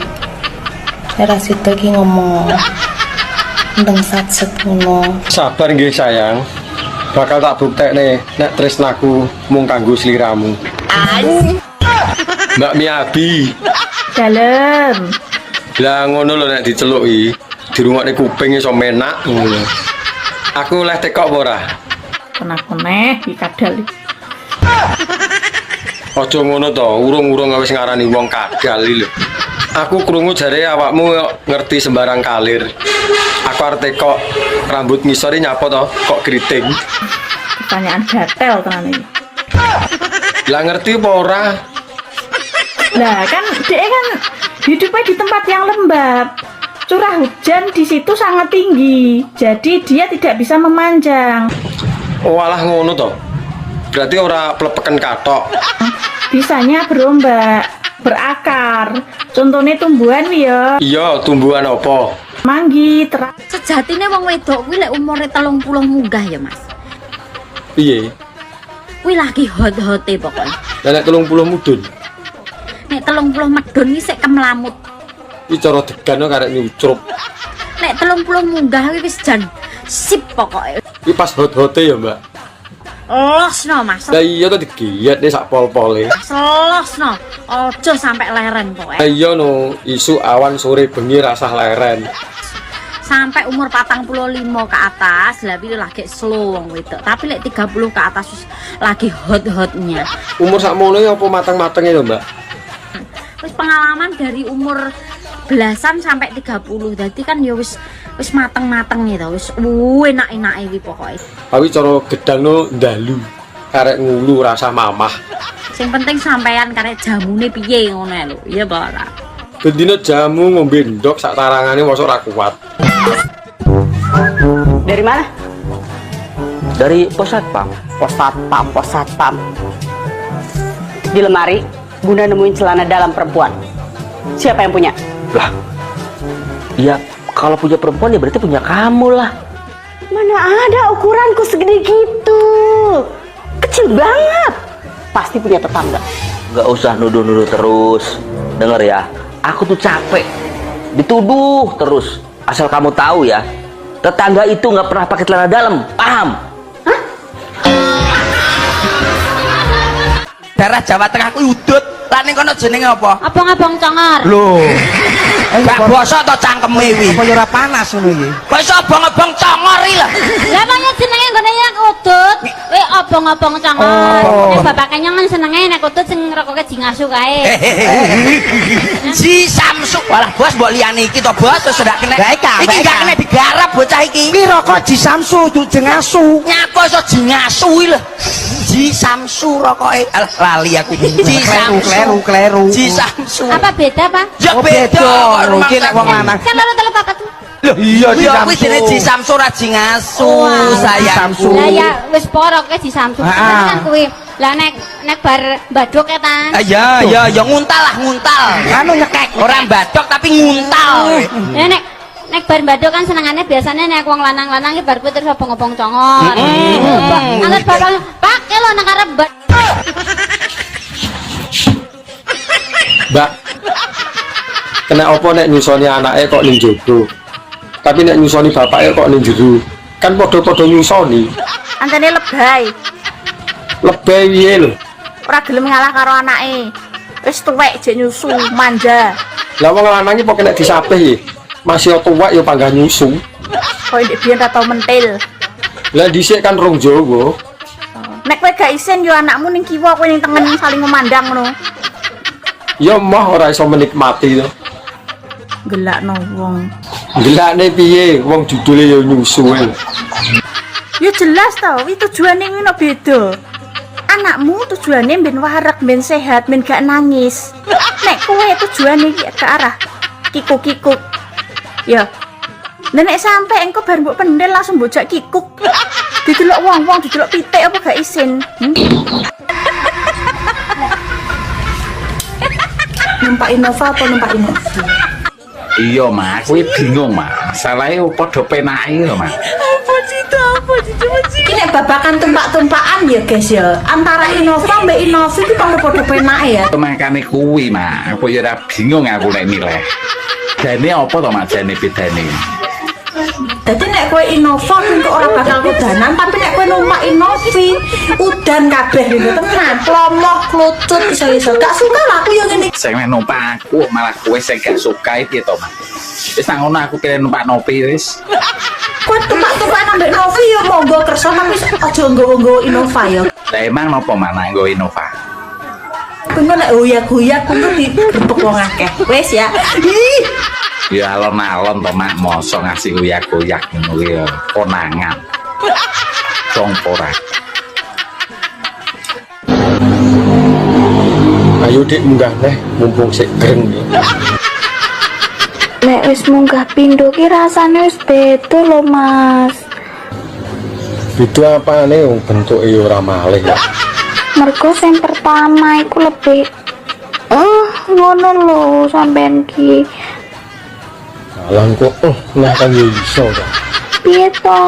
Ora sida iki ngomong. Ndeng satset ngono. Sabar nggih sayang. Bakal tak buktekne nek tresnaku mung kanggo sliramu. Mbak Miabi. Dalem. Lah ngono lho nek diceluki, dirungokne kuping iso menak ngono. Aku oleh tekok apa ora? Kenapa iki kadal iki. Aja ngono to, urung-urung wis ngarani wong kadal iki lho. Aku krungu jare awakmu ngerti sembarang kalir. Aku arep tekok rambut ngisore nyapa to, kok kriting. Pertanyaan gatel tenan iki. Lah ngerti apa ora? Lah kan dia kan hidupnya di tempat yang lembab. Curah hujan di situ sangat tinggi. Jadi dia tidak bisa memanjang. Oh alah ngono to. Berarti ora plepeken katok. Bisanya berombak, berakar. Contohnya tumbuhan ya. Iya, tumbuhan apa? Manggi, Sejatine wong wedok kuwi lek umure 30 munggah ya, Mas. Piye? Kuwi lagi hot-hote pokoknya. Lah nek 30 mudun. Nek 30 medun iki sik kemlamut. Iki cara degan kok karek nyucrup. Nek 30 munggah kuwi wis jan sip pokoke. Iki pas hot-hote ya, Mbak. Losno Mas. Lah iya to digiyet nih sak pol-pole. Selosno. Ojo sampai leren pokoke. Lah iya no, isu awan sore bengi rasah leren. Sampai umur 45 ke atas lebih lagi slow wong wedok. Tapi lek 30 ke atas lagi hot-hotnya. Umur sakmono ya apa mateng-matenge ya, Mbak? Wis pengalaman dari umur belasan sampai 30. Jadi kan ya wis mateng-mateng gitu, wis enak-enak iki pokoke. Tapi cara gedangno ndalu, karek ngulu rasa mamah. Sing penting sampean karek jamune piye ngono lho. Iya apa ora? Gendine jamu ngombe ndok sak tarangane mosok ora kuat. Dari mana? Dari pos satpam. Pos satpam. Di lemari, Bunda nemuin celana dalam perempuan. Siapa yang punya? Lah, ya kalau punya perempuan ya berarti punya kamu lah. Mana ada ukuranku segede gitu. Kecil banget. Pasti punya tetangga. Gak usah nuduh-nuduh terus. Dengar ya, aku tuh capek dituduh terus. Asal kamu tahu ya, tetangga itu nggak pernah pakai celana dalam, paham? Daerah Jawa Tengah ku udut. Lah ning kono jenenge apa? Abang-abang congor. Lho. Gak bosok to cangkeme iki. Apa ya ora panas ngono iki? Kok iso abang-abang congor iki lho. Lah maknya jenenge nggone yang udut. Abang-abang congor. Nek bapak kenyang kan senenge nek udut sing rokoke jingasu kae. Si Samsu. Walah bos mbok liyane iki to bos terus ora kena. Iki gak kena digarap bocah iki. Ki rokok Ji Samsu jengasu. Nyapa iso jingasu iki lho. Ji Samsu rokoke. Alah lali aku. Ji Samsu. Kleru. Ji Samsu. Apa beda, Pak? Ya beda. Mungkin nek wong lanang. Kan loro telu papat. Loh iya Ji Samsu. Kuwi jenenge Ji Samsu. Samsu ra jingasu sayangku. Lah ya wis poroke Ji Samsu. Kan kuwi. Lah nek bar mbadok ya tan. Ya nguntal lah nguntal. Anu nyekek. Orang mbadok tapi nguntal. Nek bar mbadok kan senengane biasanya nek wong lanang-lanang iki bar kuwi terus obong-obong congor. Angger bapak Pak lho nang arep Mbak, kena apa nek nyusoni anaknya kok ning jodoh, tapi nek nyusoni bapaknya kok ning jero? Kan podo-podo nyusoni. Antene lebay. Lebay piye lho? Ora gelem ngalah karo anake. Wis tuwek jek nyusu, manja. Lah wong lanang iki kok kena disapih ya? Masih tuwek ya panggah nyusu. Kok ndek biyen ra tau mentil. Lah dhisik kan rong Jawa. Nek kowe gak isin yo anakmu ning kiwa kowe ning tengen saling memandang ngono. Ya mah ora iso menikmati to. Gelakno wong. Gelakne piye? Wong judule ya nyusu ae. Ya jelas to, wi tujuane ngono beda. Anakmu tujuane ben warak, ben sehat, ben gak nangis. Nek kowe tujuane iki ke arah kikuk-kikuk. Ya. Nek sampe engko bar mbok pendel langsung bojak kikuk. Didelok wong-wong, didelok pitik apa gak isin. Numpak Innova apa numpak Innova? Iya Mas, kuwi bingung Mas. Salahe padha penake lho Mas. Apa sih? Ini babakan tumpak-tumpakan ya guys ya. Antara Innova mbak Innova itu padha penake ya. Makane kuwi Mas, aku ya ora bingung aku nek milih. Jane apa to Mas jane bedane? Jadi nek kowe Innova kok ora bakal kudanan, tapi nek kowe numpak Innovi udan kabeh gitu tenan. Plomoh, klucut iso-iso. Gak suka lah aku yang ngene. Sing numpak aku malah kowe sing gak suka iki to Mas. Wis nang ngono aku pilih numpak Novi wis. Kowe tumpak-tumpak ambek Novi yo monggo kersa tapi aja nggowo-nggowo Innova ya. Lah emang napa mana nggo Innova? Kowe nek hoyak-hoyak kudu digebek wong akeh. Wis ya. Ih. Ya alon-alon to mak mosok ngasih uyak-uyak ngono kuwi ya konangan. Dong ora. Ayo Dik munggah teh mumpung sik greng iki. Nek wis munggah pindho ki rasane wis beda lho Mas. Beda apane wong bentuke ya ora malih ya. Mergo sing pertama iku lebih ngono lho sampean ki. Alang kok nah kan ya iso to. Piye to?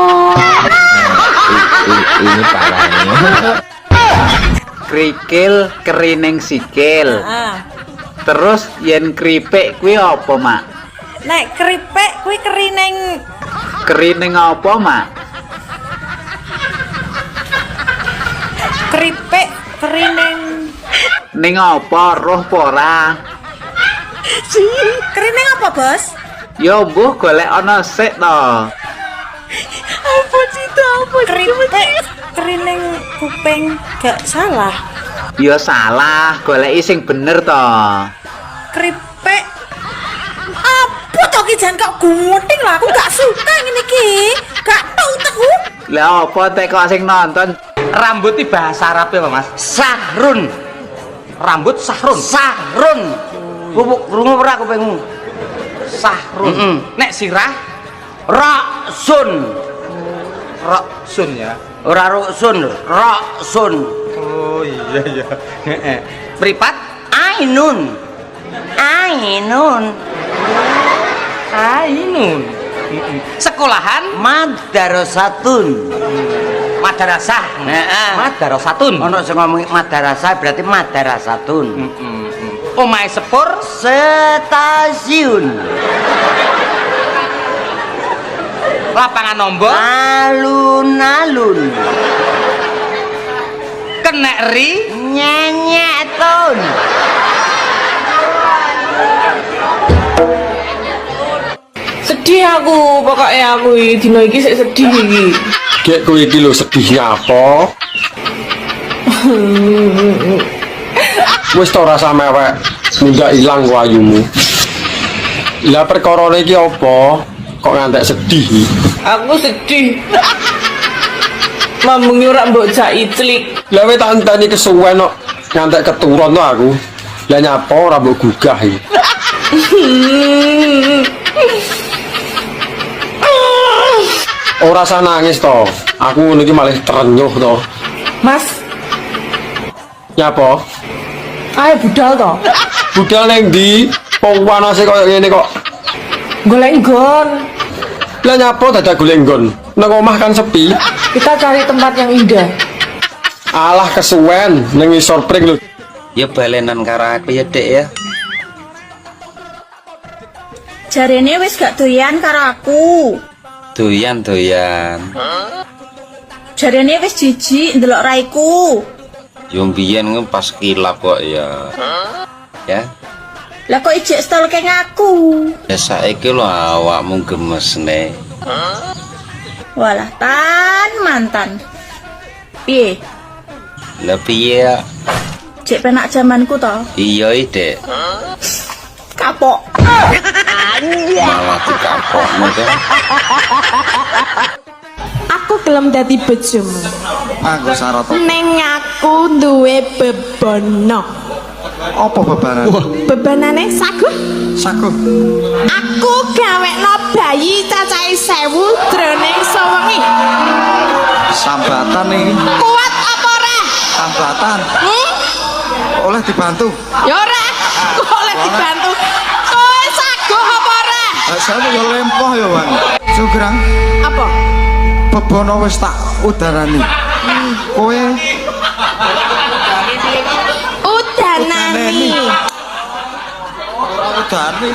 Ini parahnya. Krikil kerining sikil. Terus yen kripik kuwi apa, Mak? Nek kripik kuwi kerining. Kerining apa, Mak? Keripik kerining. Ning apa roh apa ora? Kerining apa, Bos? Ya mbuh golek ana sik to. Apa cita apa? Keripik kerining kuping gak salah. Ya salah, goleki sing bener to. Keripik apa to ki jan kok gunting lah, aku gak suka ngene iki. Gak tau teku. Lah apa teko sing nonton Rambut iki bahasa Arab apa, Mas? Sahrun. Rambut sahrun. Sahrun. Krungu ora kupingmu? Sahrun. Nek sirah ra'sun. Ra'sun ya. Ora ra'sun, ra'sun. Oh iya iya. Heeh. Mripat ainun. Ainun. Ainun. Sekolahan madrasatun. Madrasah. Heeh. Madrasatun. Ono sing ngomong madrasah berarti madrasatun. Omahe sepur stasiun. Lapangan nombor alun-alun. Kenek ri nyenyetun. Sedih aku, pokoknya aku dino iki sik sedih iki. Gek kowe iki lho sedih apa? Wis to rasa mewek, mundak ilang ku ayumu. Lah perkarane iki apa? Kok ngantek sedih? Aku sedih. Mamung ora mbok jak iclik. Lah we tak enteni kesuwen kok ngantek keturun to aku. Lah nyapa ora mbok gugah iki. Ora usah nangis to. Aku ngono iki malah terenyuh to. Mas, nyapa? ayo budal to. Budal ning ndi? Wong panase koyo ngene kok. Golek nggon. Lah nyapa dadak golek nggon? Nang omah kan sepi. Kita cari tempat yang indah. Alah kesuwen ning ngisor pring lho. Ya balenan karo aku ya, Dek ya. Jarene wis gak doyan karo aku. Doyan. Jarene wis jijik ndelok raiku. Yo mbiyen pas kilap kok ya. Ya. Lah kok ijek stalking aku? Ya saiki lho awakmu gemesne. Walah mantan. Piye? Lah piye? Cek penak zamanku to. Iya, Dek. Kapok. Malah dikapokmu to. Aku gelem dadi bojomu. Aku Saroto. Ning aku duwe bebono. Apa bebanan? Bebanane sagu? Sagu. Aku gawekno bayi cacahe 1000 jroning sewengi. Sambatan iki. Kuat apa ora? Sambatan. Oleh dibantu. Ya ora. Oleh dibantu. Kowe sagu apa ora? Saya yo lempoh yo, Bang. Sugrang. Apa? Bebono wis tak udarani. Kowe udanani. Udani.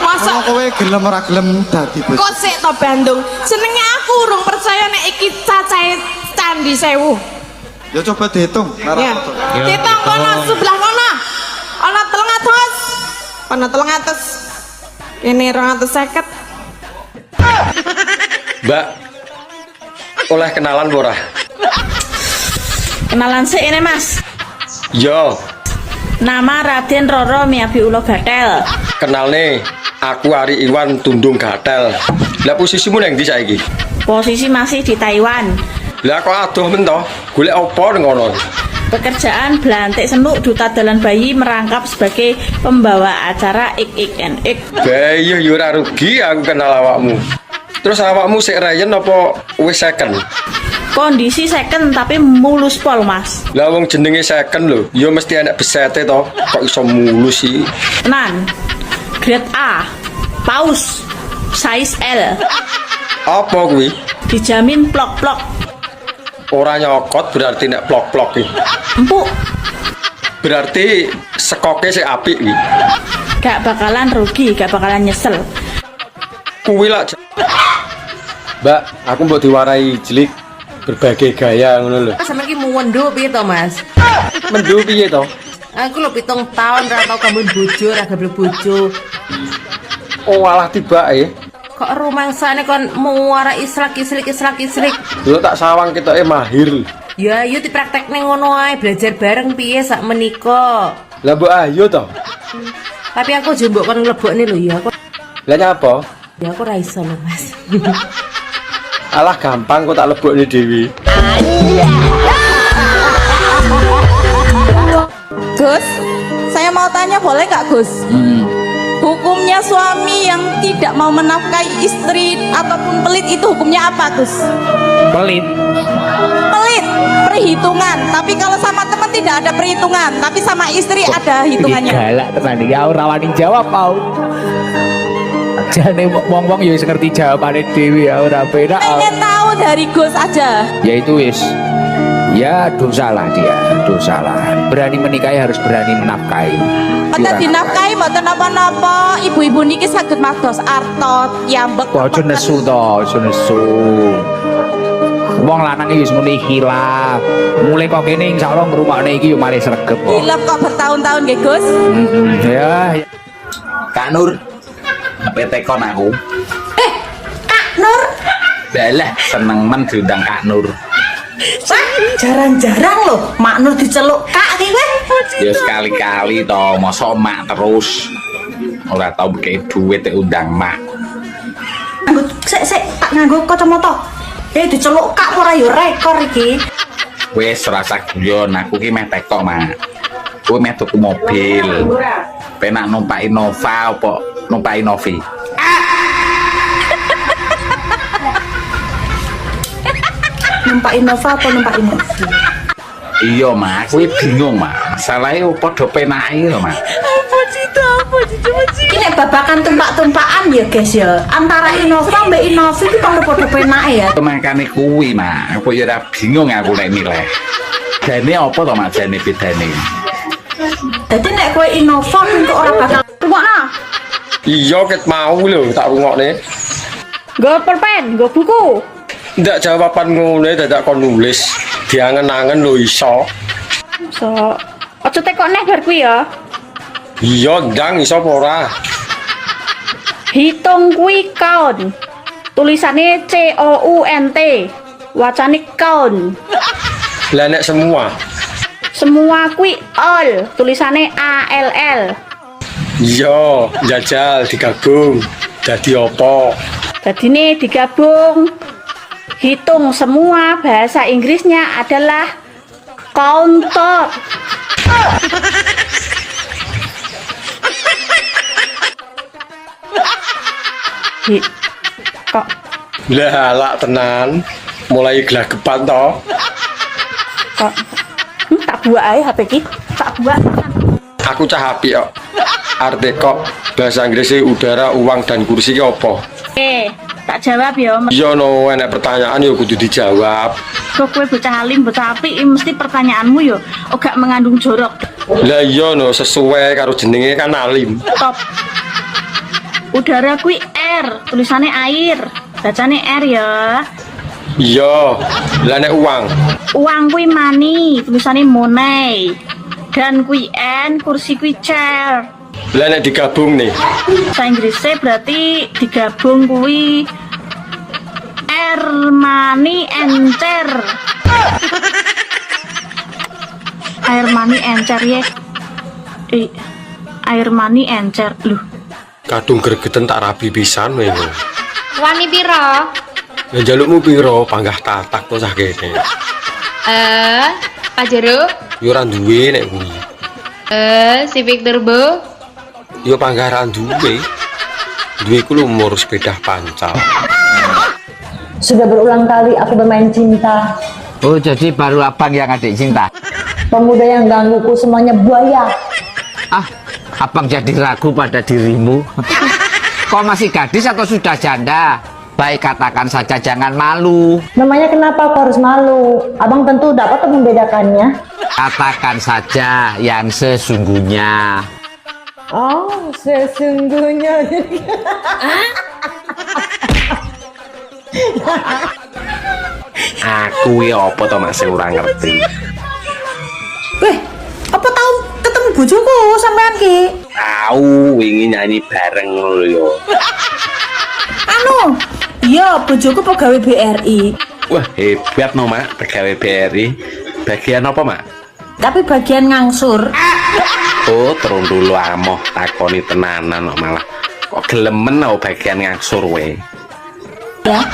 Masa kowe gelem ora gelem dadi bos. Kok sik to Bandung. Jenenge aku urung percaya nek iki cacahe candi 1000. Ya coba dihitung. Ya. Dihitung kono sebelah kono. Ana 300. Ana 300. Kene 250. Mbak, oleh kenalan ora? Kenalan sik ini, Mas. Yo, Nama Raden Roro Miyabi Ulo Gatel. kenal nih. Aku Ari Iwan Tundung Gatel. Lah posisimu nang ndi saiki? Posisi masih di Taiwan. Lah kok adoh men to? Golek apa ning ngono? Pekerjaan belantik senuk duta dalan bayi merangkap sebagai pembawa acara ik-ik-en-ik. Bayi yo ora rugi aku kenal awakmu. Terus awakmu sik rayen apa wis second? Kondisi second tapi mulus pol, Mas. Lah wong jenenge second lho, yo mesti enak besete to. Kok iso mulus sih? Tenan. Grade A. Paus. Size L. Apa kuwi? Dijamin plok-plok. Ora nyokot berarti nek plok-plok iki. Empuk. Berarti sekoke sik apik iki. Gak bakalan rugi, gak bakalan nyesel. Kuwi lak. Mbak, aku mbok diwarai jelik. berbagai gaya ngono lho. Sampe iki muwendo piye to, Mas? Mendu piye to? Aku lho 7 tahun ra tau kambun bojo, ra gawe bojo. Oh, alah tibake. Kok rumangsane kon muara israk-isrik. Yo tak sawang ketoke mahir. Ya, ayo dipraktekne ngono ae, belajar bareng piye sak menika. Lah mbok ayo to. Tapi aku jombok kon mlebokne lho ya. Lah nyapa? Ya aku ra iso lho, Mas. Alah gampang kok tak lebokne dhewe. Gus, saya mau tanya boleh nggak Gus? Hukumnya suami yang tidak mau menafkahi istri ataupun pelit itu hukumnya apa Gus? Pelit. Pelit, perhitungan. Tapi kalau sama teman tidak ada perhitungan, tapi sama istri ada hitungannya. Galak tenan iki ora wani jawab mau. Jane wong-wong ya wis ngerti jawabane dhewe ya ora penak. Pengen tahu dari Gus aja. Ya itu wis. Ya dosalah dia, dosalah. Berani menikahi harus berani menafkahi. Mboten dinafkahi mboten napa-napa. Ibu-ibu niki saged mados artot, yambek. Kok aja nesu to, aja nesu. Wong lanang iki wis muni hilaf. Mulai kok kene insyaallah ngrungokne iki yo mari sregep kok. Hilaf kok bertahun-tahun nggih Gus? Ya. Kak Nur, apa tekon aku? Kak Nur. Balah seneng men diundang Kak Nur. Jarang-jarang loh Mak Nur diceluk Kak iki kowe. Ya sekali-kali to, mosok mak terus. Ora tau beki duit undang mak. Sik tak nganggo kacamata. Diceluk Kak ora yo rekor iki. Wes rasa guyon, aku ki meh tekok mak. Kowe meh tuku mobil. Penak numpak Innova apa numpak Innovi? Numpak Innova apa numpak Innovi? Iya mak, kowe bingung mak. Masalahe padha penake lho mak. Apa sih? Ini babakan tumpak-tumpakan ya guys ya. Antara Innova mbak Innovi itu padha penake ya. Makane kuwi mak, aku ya ora bingung aku nek milih. Jane apa to mak jane bedane? Dadi nek kowe Innova kok ora bakal rungokno. Iya ket mau lho tak rungokne. Nggo pulpen, nggo buku. Ndak jawaban ngono dadak kon nulis. Diangen-angen lho iso. So, aja tekokne bar kuwi ya. Iya ndang iso apa ora? Hitung kuwi count. Tulisane COUNT. Wacane count. Lah nek semua. Semua kuwi all. Tulisane ALL. Iya, jajal digabung. Dadi apa? Dadine digabung. Hitung semua bahasa Inggrisnya adalah counter. Kok lah lak tenan mulai gelagepan to. Kok tak buat ae HP ki, tak buat. Aku cah apik kok. Arti kok bahasa Inggrisnya udara, uang dan kursi ki apa? Tak jawab ya. Iya no, enak pertanyaan yo kudu dijawab. Kok kowe bocah alim, bocah apik mesti pertanyaanmu yo ora mengandung jorok. Lah iya no, sesuai karo jenenge kan alim. Top. Udara kuwi air, tulisannya air. Bacane air ya. Iya, lah nek uang. Uang kuwi money, tulisannya money. Dan kuwi N, kursi kuwi chair. Lah nek digabung nih. Bahasa Inggrisnya berarti digabung kuwi air money encer. Air money encer ya. Air money encer lho. Kadung gregeten tak rabi pisan wae. Wani piro? Ya jalukmu piro panggah tatak to cah kene. Pak Jero? Yo ora duwe nek kuwi. Civic Turbo? Yo panggah ra duwe. Duwe ku lumur sepeda pancal. Sudah berulang kali aku bermain cinta. Oh, jadi baru abang yang adik cinta? Pemuda yang gangguku semuanya buaya. Ah, abang jadi ragu pada dirimu. Kau masih gadis atau sudah janda? Baik katakan saja, jangan malu. Namanya kenapa aku harus malu? Abang tentu dapat membedakannya. Katakan saja yang sesungguhnya. Oh, sesungguhnya. Aku ya apa to Mas sing ora ngerti. Weh, apa tau ketemu bojoku sampean ki? Tahu wingi nyanyi bareng lho yo. Anu, iya bojoku pegawai BRI. Wah, hebat no Mak, pegawai BRI. Bagian apa Mak? Tapi bagian ngangsur. Oh, terus dulu amoh takoni tenanan kok malah. Kok gelemen oh bagian ngangsur we. Ya.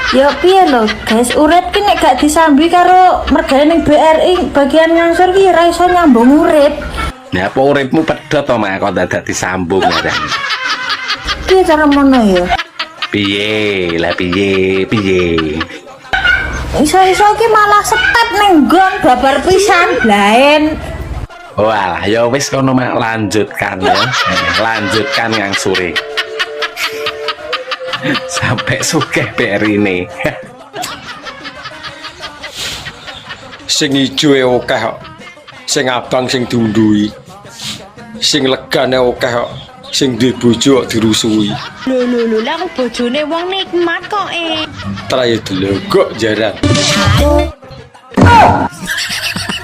Ya piye lho, guys, urip ki nek gak disambi karo mergane ning BRI bagian ngangsur ki ora iso nyambung urip. Nah, apa uripmu pedhot to Mak kok dadak disambung ya. Piye cara mono ya? Piye? Lah piye? Iso-iso ki malah step ning nggon babar pisan blaen. Wah, ya wis kono Mak, lanjutkan ya. Lanjutkan ngangsure. Sampai sugih BRI ini. Sing ijo e akeh kok. Sing abang sing diundui. Sing legane akeh kok. Sing duwe bojo kok dirusui. Lho, lah bojone wong nikmat kok Traye delogok jaran.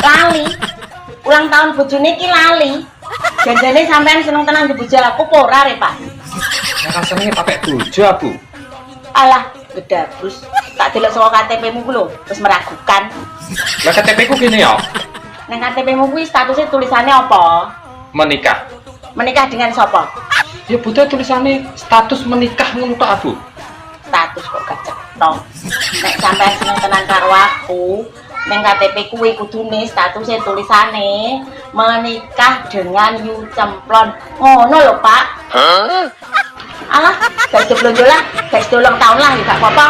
Lali. Ulang tahun bojone iki lali. Janjane sampean seneng tenan di bojo aku apa ora rek, Pak? Rasane pakai bojo aku. Alah, bedabus. Tak delok saka KTP-mu ku lho, terus meragukan. Lah KTP ku kene ya. Nang KTP-mu kuwi statusnya tulisannya apa? Menikah. Menikah dengan sapa? Ya butuh tulisannya status menikah ngono tok aku. Status kok gak cetha. Nek sampean seneng tenan karo aku, nang KTP kuwi kudune statusnya tulisane menikah dengan Yu Cemplon. Ngono lho, Pak. Alah, guys belanja lah, guys tolong tahun lah, gak apa-apa.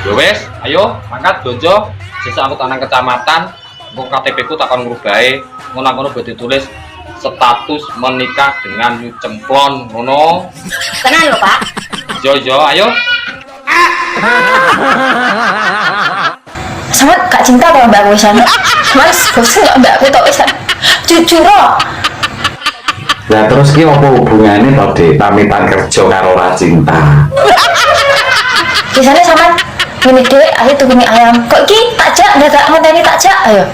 Ya wes, ayo mangkat blonjo. Sesuk aku tanang kecamatan, engko KTP ku takon ngrubahe, ngono-ngono badhe tulis status menikah dengan Yu Cemplon, ngono. Tenan lho, Pak. Yo, ayo. Sangat gak cinta sama Mbak Wisan. Mas, bosen gak Mbak aku tok Wisan. Jujur kok. Lah terus ki apa hubungannya to Dik pamitan kerja karo ora cinta? Biasanya sama ini Dek, ayo tuku mie ayam. Kok ki takjak gak ngenteni takjak ayo.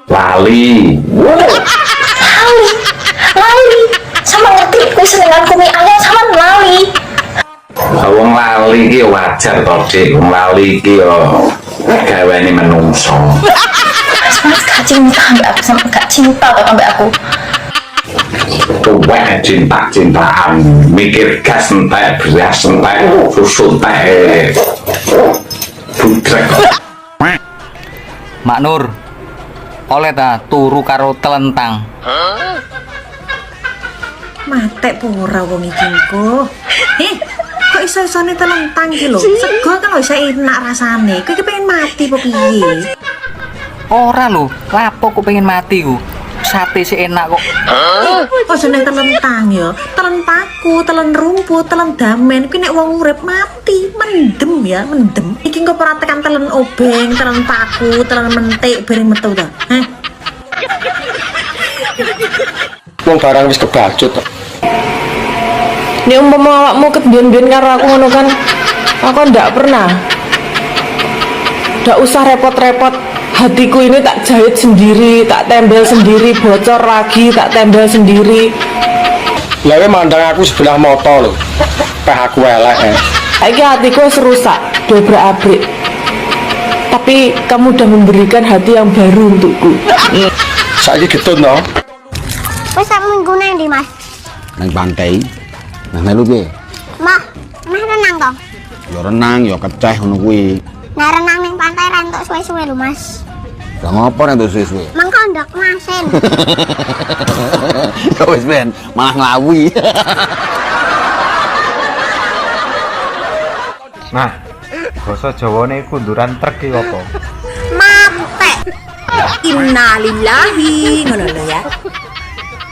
Lali. Lali. Sama ngerti kuwi senenganku mie ayam sama lali. Wong lali ki wajar to Dik, wong lali ki yo gaweane menungso. Mas gak cinta mbak aku, sama gak cinta kok mbak aku. Tuwek cinta-cintaan, mikir gas entek, beras entek, susu entek. Budrek. Mak Nur, oleh ta turu karo telentang. Matek pura wong iki kok. Kok iso-isone telentang ki lho. Sego kan iso enak rasane. Kowe pengen mati apa piye? Ora lho, lapo kok pengen mati ku. Sate sih enak kok. Kok jeneng telentang ya? Telen paku, telen rumput, telen damen. Kuwi nek wong urip mati, mendem ya, mendem. Iki kok ora tekan telen obeng, telen paku, telen mentik bareng metu ta. Heh. Wong barang wis kebacut kok. Nek umpama awakmu ketbiyen-biyen karo aku ngono kan, aku ndak pernah. Ndak usah repot-repot. Hatiku ini tak jahit sendiri, tak tembel sendiri, bocor lagi, tak tembel sendiri. Lah mandang aku sebelah moto lho. Peh aku elek. Saiki hatiku wis rusak, dobrak-abrik. Tapi kamu udah memberikan hati yang baru untukku. Saiki getun no. Wis sak minggu nang ndi, Mas? Nang pantai. Nah melu piye? Mah renang to? Ya renang, ya keceh ngono kuwi. Nah renang ning pantai ra entuk suwe-suwe lho, Mas. Lah ngopo nek suwe-suwe? Mangko ndok masin. Ya wis ben, malah nglawi. Nah, basa Jawane kunduran trek iki apa? Mampek. Innalillahi ngono lho ya.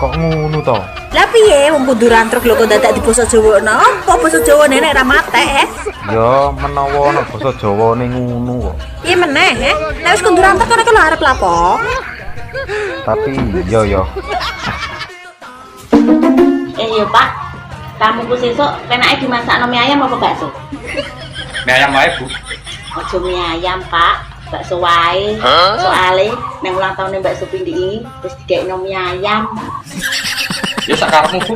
Kok ngono to? Lah piye wong kunduran truk lho kok dadak di basa Jawa napa basa Jawane nek ra matek Ya menawa ana basa Jawane ngono kok. Iya meneh nek wis kunduran truk kok lho arep lapo. Tapi yo. Iya Pak, kamu ku sesuk penake dimasakno mie ayam apa bakso? Mie ayam wae Bu. Ojo mie ayam, Pak. Bakso wae. Soale nang ulang tahun Mbak Supindi ini wis dikekno mie ayam. Ya sakarepmu, Bu.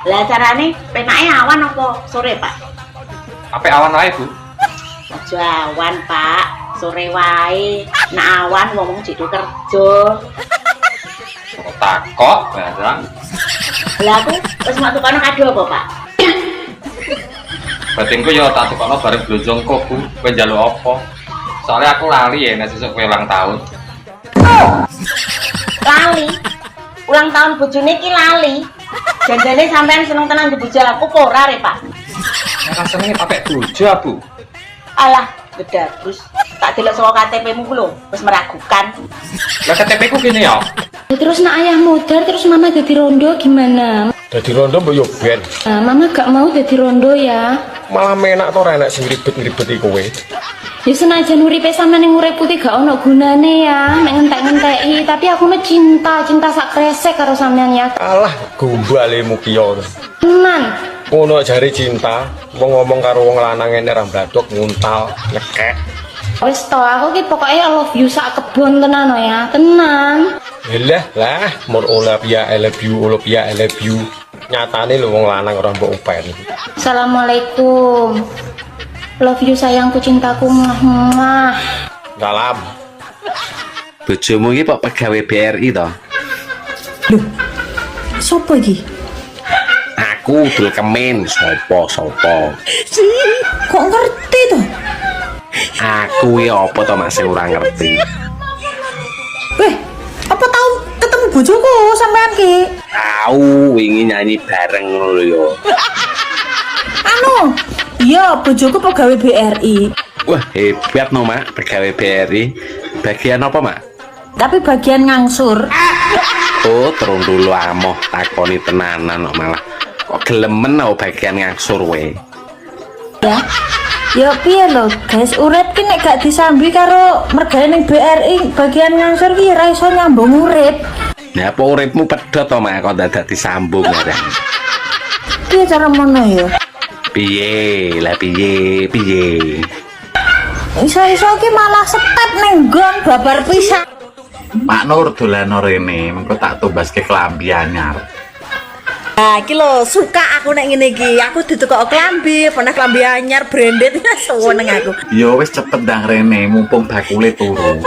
Lah carane penake awan apa sore, Pak? Apa awan wae, Bu? Ojo awan, Pak. Sore wae. Nek awan wong jitu kerja. Kok takok barang. Lah aku wis mak tukane kado apa, Pak? Batinku yo tak tukokno bareng blonjongko, Bu. Kowe njaluk apa? Soalnya aku lali ya nek sesuk kowe ulang tahun. Lali. Ulang tahun bojone iki lali. Janjane sampean seneng tenan dibojo aku apa ora, Rek, Pak? Ora senenge pakai bojo, Bu. Alah, bedagus. Tak delok saka KTP-mu ku lho, wis meragukan. Lah KTP ku kene ya. Terus nak ayah modar terus mama jadi rondo gimana? Jadi rondo mbok yo ben. Nah, mama gak mau jadi rondo ya. Malah menak to ora enak sing ribet-ribeti kowe. Ya senajan uripe sampean ning urip putih gak ono gunane ya, nek ngentek-ngenteki, tapi aku mah cinta sak kresek karo sampean ya. Alah, gombalemu ki yo. Tenan. Ngono jare cinta, wong ngomong karo wong lanang ngene ra mbladok nguntal, nyekek. Wis to, aku ki pokoke I love you sak kebon tenan ya, tenan. Lah, mur Olympia I love you. Nyatane lho wong lanang ora mbok upen. Assalamualaikum. Love you sayangku, cintaku. Muah. Salam. Bojomu iki kok pegawai BRI to? Loh. Sopo iki? Aku dul kemen sopo. Kok ngerti to? Aku ya apa to masih ora ngerti. Weh, apa tahu ketemu bojoku sampean ki? Tahu wingi nyanyi bareng ngono lho. Anu, iya bojoku pegawai BRI. Wah, hebat no, Mak, pegawai BRI. Bagian apa, Mak? Tapi bagian ngangsur. Oh, terung dulu amoh takoni tenanan kok malah. Kok gelemen oh bagian ngangsur we. Ya. Ya piye lho, guys, urip ki nek gak disambi karo mergane ning BRI bagian ngangsur ki ora iso nyambung urip. Ya apa uripmu pedhot to, Mak, kok dadak disambung ya. Piye cara mono ya? Piye? Iso-iso ki malah step ning nggon babar pisan. Pak Nur dolan rene, mengko tak tumbaske klambi anyar. Nah, iki lho suka aku nek ngene iki. Aku ditukok klambi, pernah klambi anyar branded seneng aku. Ya wis cepet ndang rene, mumpung bakule turu.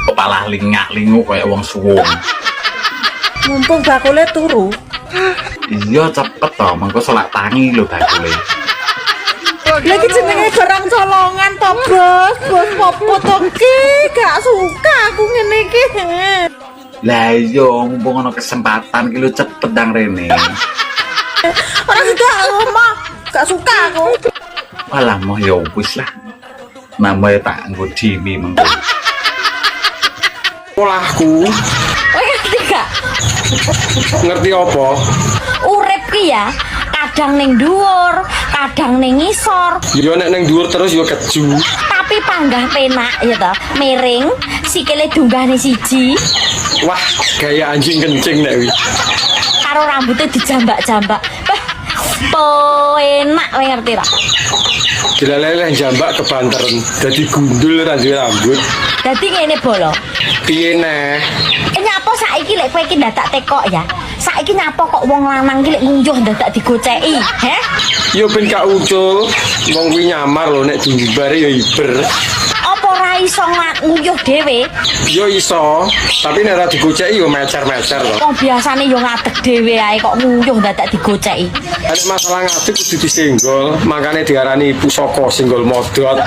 Kepala lingak-lingu kayak wong suwung. Mumpung bakule turu. Iya cepet toh, mengko selak tangi lho bakule. Lagi jenenge barang colongan to, Bos. Bos popo to ki, gak suka aku ngene iki. Lah iya, mumpung ana kesempatan ki lho cepet ndang rene. Ora suka omah, gak suka aku. Alah moh ya wis lah. Namanya tak nggo dhewe mengko. Polahku. Oh, ngerti gak? Ngerti apa? Urip ki ya, kadang ning dhuwur, kadang ning ngisor. Yo nek ning dhuwur terus yo keju. Tapi panggah penak ya toh, miring, sikile dunggahne siji. Wah, gaya anjing kencing nek wi. Karo rambutnya dijambak-jambak. Enak kowe ngerti ra? Dilaleleh jambak kebanteren, dadi gundul ra duwe rambut. Dadi ngene bolo. Piye neh? Nyapa saiki lek kowe iki ndadak tekok ya. Saiki nyapa kok wong lanang iki lek ngunjuh ndadak digoceki, he? Yo ben gak ucul, wong kuwi nyamar lho nek diumbare yo iber. Apa ora iso nguyuh dhewe? Yo iso, tapi nek ora digoceki yo mecer-mecer lho. Wong biasane yo ngadeg dhewe ae kok nguyuh ndadak digoceki. Nek masalah ngadeg kudu disenggol, makane diarani pusaka senggol modot.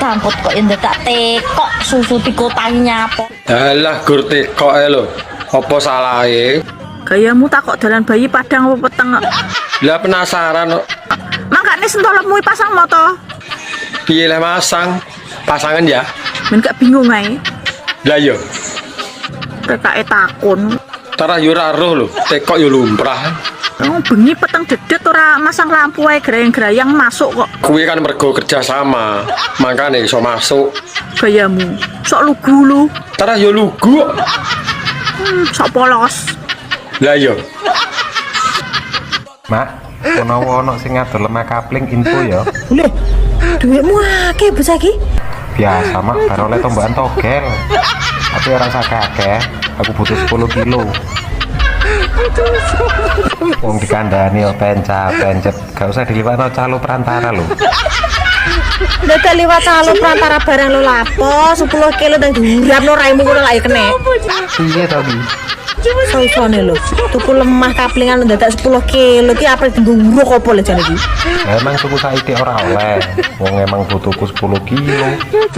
Damput kok yo ndadak tekok susu dikotangi nyapa. Alah gur tekok ae lho. Apa salahe? Gayamu tak kok dalan bayi padang apa peteng kok. Lah penasaran kok. Mangkane sentolmu pasang moto. Piye lah masang? Pasangan ya? Men gak bingung ae. Lah yo. Tekake takon. Tara yo ora roh lho, tekok yo lumrah. Oh, bengi peteng dedet ora masang lampu ae grayang-grayang masuk kok. Kuwi kan mergo kerja sama, makane iso masuk. Gayamu sok lugu lu. Tara yo lugu. Sok polos. Lah yo. Mak, Menawa ono sing ngadol lemah kapling info ya. Lho, duitmu akeh bocah iki. Biasa mak baru oleh tombakan togel. Tapi ora sakake, aku butuh 10 kilo. Wong dikandani yo pencet, gak usah diliwatno calo perantara lho. Dadak liwat calo perantara barang lo lapo 10 kilo dan diurapno raimu ngono lak ya kene. Iya to Bi. Soisone lho, tuku lemah kaplingan dadak 10 kilo iki apa diguruk apa le jane iki? Emang tuku saiki ora oleh. Wong emang butuhku 10 kilo.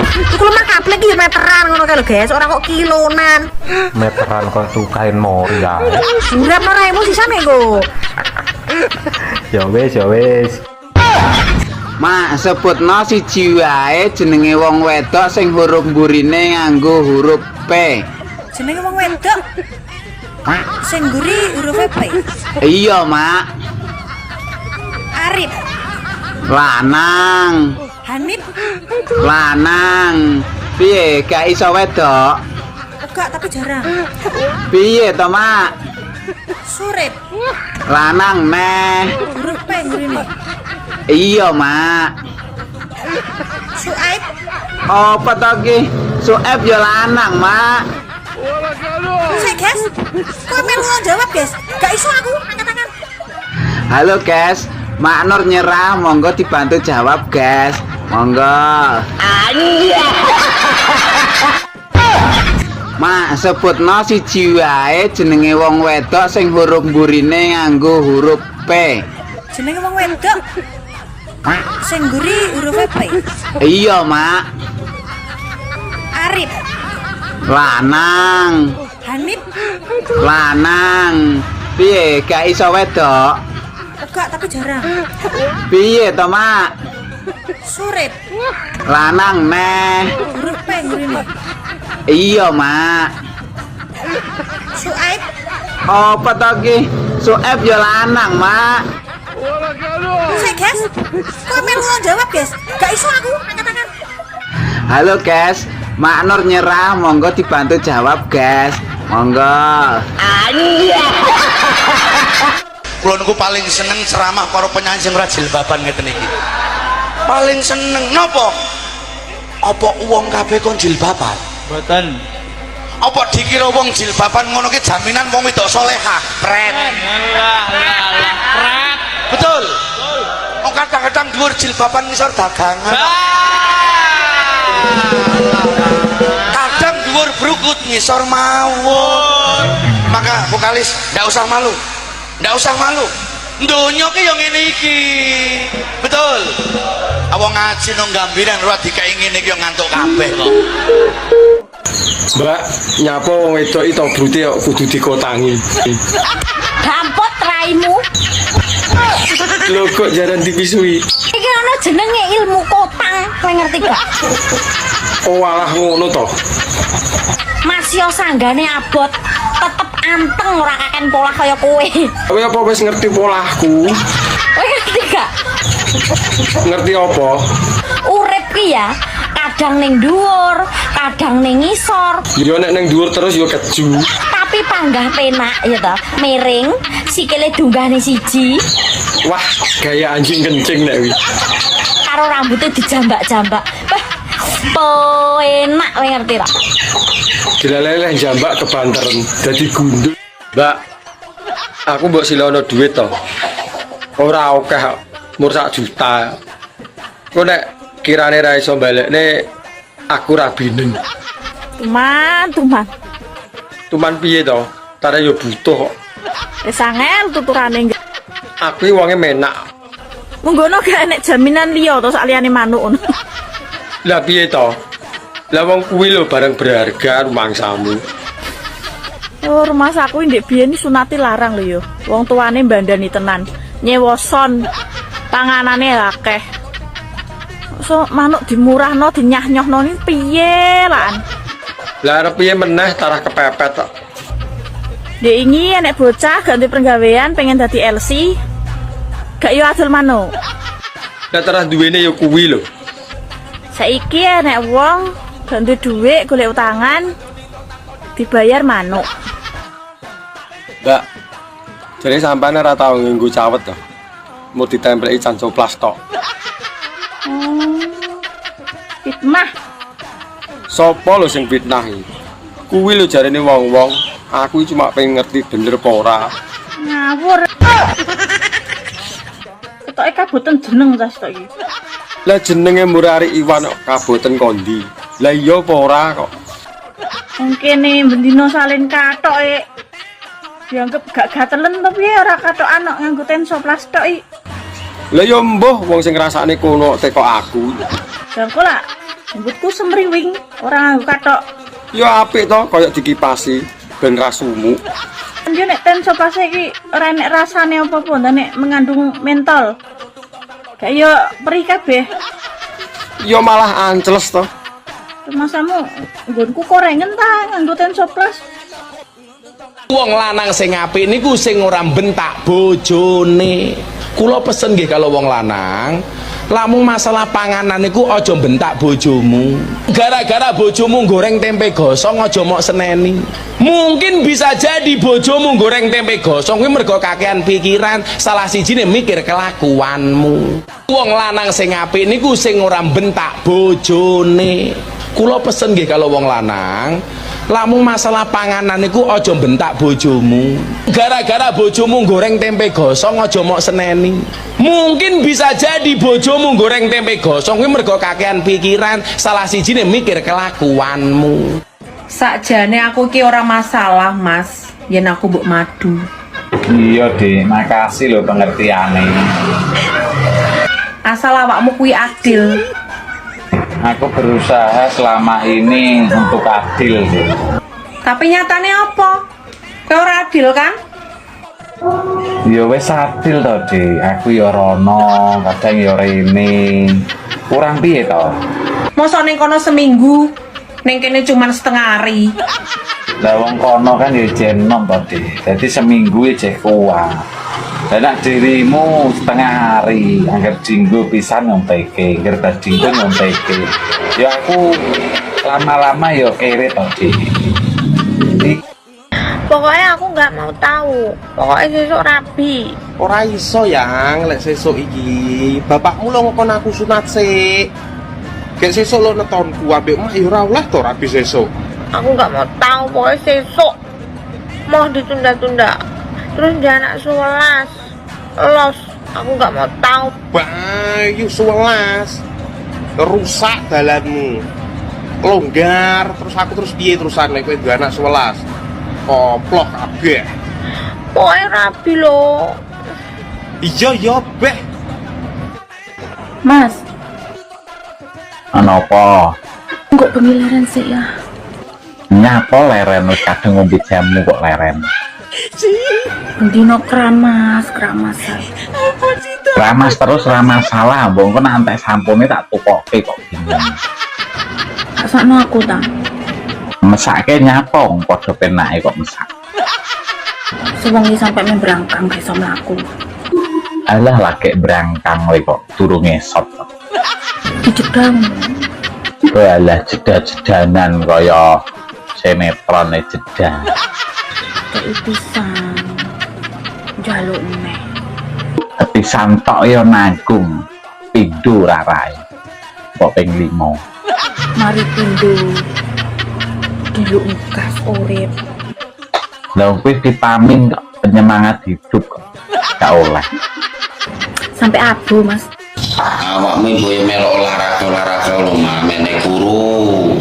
Tuku lemah kapling iki meteran ngono kae lho, guys, ora kok kilonan. Meteran kok tukain mori ya. Urapno raimu sisane kok. Ya wis. Mak sebutno siji wae jenenge wong wedok sing huruf mburine nganggo huruf P. Jenenge wong wedok. Sing mburi huruf P. Iya, Mak. Arif. Lanang. Hanif. Lanang. Piye gak iso wedok? Enggak, tapi jarang. Piye to, Mak? Surip. Lanang neh. Huruf P ngene. Iya, Mak. Suaib. Apa to ki? Suaib ya lanang, Mak. Sik, guys. Kowe melu jawab, guys. Gak iso aku angkat tangan. Halo, guys. Mak Nur nyerah, monggo dibantu jawab, guys. Monggo. Mak sebutno siji wae jenenge wong wedok sing huruf mburine nganggo huruf P. Jenenge wong wedok. Sing mburi huruf P. Iya, Mak. Arif. Lanang. Hanif. Lanang. Piye gak iso wedok? Enggak, tapi jarang. Piye to, Mak? Surip. Lanang neh. Huruf P ngene. Iya, Mak. Suaib. Apa to ki? Suaib ya lanang, Mak. Sik, guys. Kowe melu jawab, guys. Gak iso aku angkat tangan. Halo, guys. Mak Nur nyerah, monggo dibantu jawab, guys. Monggo. Kula niku paling seneng ceramah para penyanyi sing ora jilbaban ngeten iki. Paling seneng napa? Apa wong kabeh kon jilbaban? Mboten. Apa dikira wong jilbaban ngono ki jaminan wong wedok salehah? Pret. Pret. Betul. Wong kadang-kadang dhuwur jilbaban ngisor dagangan. Kadang dhuwur brukut ngisor mawon. Maka vokalis ndak usah malu. Ndak usah malu. Donya ki yo ngene iki. Betul. Awang ngaji nang gambiran ora dikai ngene iki yo ngantuk kabeh kok. Mbak, nyapa wong wedok itu brute kok kudu dikotangi. Dampot raimu. Lho kok jaran dipisui. Iki ana jenenge ilmu kotang, kowe ngerti gak? Oh alah ngono to. Masih sanggane abot, tetep anteng ora kaken pola kaya kowe. Kowe apa wis ngerti polahku? Kowe ngerti gak? Ngerti apa? Urip ki ya, kadang ning dhuwur, kadang ning ngisor. Ya nek ning dhuwur terus ya keju. Tapi panggah penak ya ta, miring, sikile dunggahne siji. Wah, gaya anjing kencing nek wi. Karo rambutnya dijambak-jambak. Enak kowe ngerti ta? Dilaleleh jambak kebanteren dadi gundul. Mbak, aku mbok silono duit to. Ora akeh, mur 1 juta. Kok nek kirane ra iso balekne aku ra binen. Tuman. Tuman piye to? Tare yo butuh kok. Wis angel tuturane. Aku iki wonge menak. Munggono gak enek jaminan liya to sak liyane manuk ngono. Lah piye to? Lah wong kuwi lho barang berharga rumangsamu. Oh, rumah saku ndek biyen sunati larang lho yo. Wong tuane mbandani tenan. Nyewoson panganane akeh. So manuk dimurahno dinyah-nyohno ni piye lan? Lah arep piye meneh tarah kepepet kok. Dek ini enek bocah ganti penggawean pengen dadi LC. Gak yo adol manuk. Lah tarah duwene yo kuwi lho. Saiki enek wong ganti dhuwit golek utangan dibayar manuk. Mbak, jadi sampean ora tau nganggo cawet to. mau ditempeli cancoplas tok. Fitnah. Sopo lho sing fitnah iki? Kuwi lho jarene wong-wong, aku cuma pengen ngerti bener apa ora. Ngawur. Ketoke kaboten jeneng tas tok iki. Lah jenenge Murari Iwan kok kaboten kondi. Lah iya apa ora kok? Wong kene bendina salin kathok dianggep gak gatelen tapi ora kathokan kok nganggo tensoplas tok iki. Lah ya mbuh wong sing ngrasakne kono teko aku. Lah kok lah rambutku semriwing ora nganggo kathok. Ya apik to kaya dikipasi ben ra sumuk. Yo nek tensoplas iki ora enek rasane apa-apa nek mengandung mentol. Kayak perih kabeh. Ya malah ancles to. Masamu nggonku korengen ta nganggo tensoplas. Wong lanang sing apik niku sing ora bentak bojone. Kula pesen nggih kalau wong lanang, lamun masalah panganan niku aja bentak bojomu. Gara-gara bojomu goreng tempe gosong aja mok seneni. Mungkin bisa jadi bojomu goreng tempe gosong kuwi mergo kakean pikiran, salah sijine mikir kelakuanmu. Wong lanang sing apik niku sing ora bentak bojone. Kula pesen nggih kalau wong lanang, lamun masalah panganan niku aja bentak bojomu. Gara-gara bojomu goreng tempe gosong aja mok seneni. Mungkin bisa jadi bojomu goreng tempe gosong kuwi mergo kakean pikiran, salah sijine mikir kelakuanmu. Sakjane aku ki ora masalah, Mas. Yen aku mbok madu. Iya, Dik. Makasih lho pengertiane. Asal awakmu kuwi adil. Aku berusaha selama ini untuk adil, Dik. Tapi nyatane apa? Kowe ora adil kan? Ya wis adil to, Dik. Aku ya rono, kadang ya rene. Kurang piye to? Mosok ning kono seminggu, ning kene cuman setengah hari. Lah wong kono kan ya jenom to, Dik. Dadi seminggu ya cek kuat. Dan nak dirimu setengah hari, angger dinggo pisan nyonteke, angger dinggo nyonteke. Ya aku lama-lama ya kere to, Dik. Pokoknya aku nggak mau tahu. Pokoknya sesuk rabi. Ora iso yang lek sesuk iki. Bapakmu lo ngkon aku sunat sik. Gek sesuk lo netonku ambek mak ya ora oleh to rabi sesuk. Aku nggak mau tahu. Pokoknya sesuk mau ditunda-tunda. Terus dia anak 11 los. Aku nggak mau tahu. Bayu 11 rusak dalanmu. Longgar terus aku terus piye terusan nek kowe duwe anak 11. Koplok kabeh. Pokoknya rabi lo. Iya beh. Mas, Ana apa? kok pengilaran sih ya? Nyapa leren wis kadang ngombe jamu kok leren. Bendino keramas saya. Ramas terus ramas salah, mbok kok antek sampune tak tukoke kok bingung. Sakno aku ta. Mesake nyapa wong padha penake kok mesak. Sewengi sampai memberangkang gak iso mlaku. Alah lagi berangkang kowe kok turu ngesot. Dijedang. Kowe alah jeda-jedanan kaya sinetron jeda. Kayak pisan. Jaluk neh. Pisan tok ya nanggung. Pindho rarai. Kok ping 5. Mari pindho. Diluk gas urip. Lah kowe vitamin kok penyemangat hidup kok. Gak oleh. Sampai abu, Mas. Awakmu boyo melok olahraga lho, Mas, mene kuru.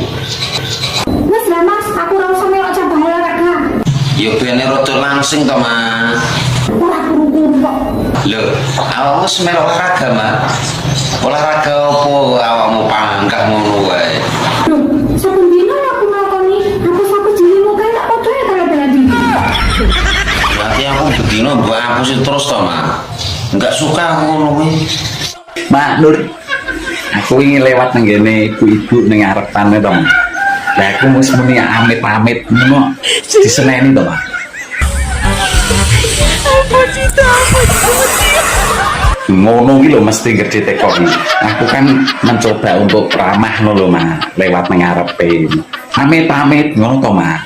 Wes lah Mas, aku ora usah melok cabang olahraga. Ya bene rada langsing to, Mas. Ora kuru-kuru kok. Lho, awakmu wis melok olahraga, Mas. Olahraga opo awakmu panggah ngono wae? Loh, saben dina aku nglakoni, aku jilimu kae tak padha ya karo bela diri. Berarti aku bedino mbok hapusi terus to, Mas. Enggak suka aku ngono kuwi. Mak Nur, aku ingin lewat nang ngene ibu-ibu ning arepane to. Lah aku mesti muni amit-amit ngono. Diseneni to, Pak. Apa cita? Ngono iki lho mesti gede teko iki. Aku kan mencoba untuk ramah lho, Mak, lewat nang ngarepe. Amit-amit ngono to, Mak.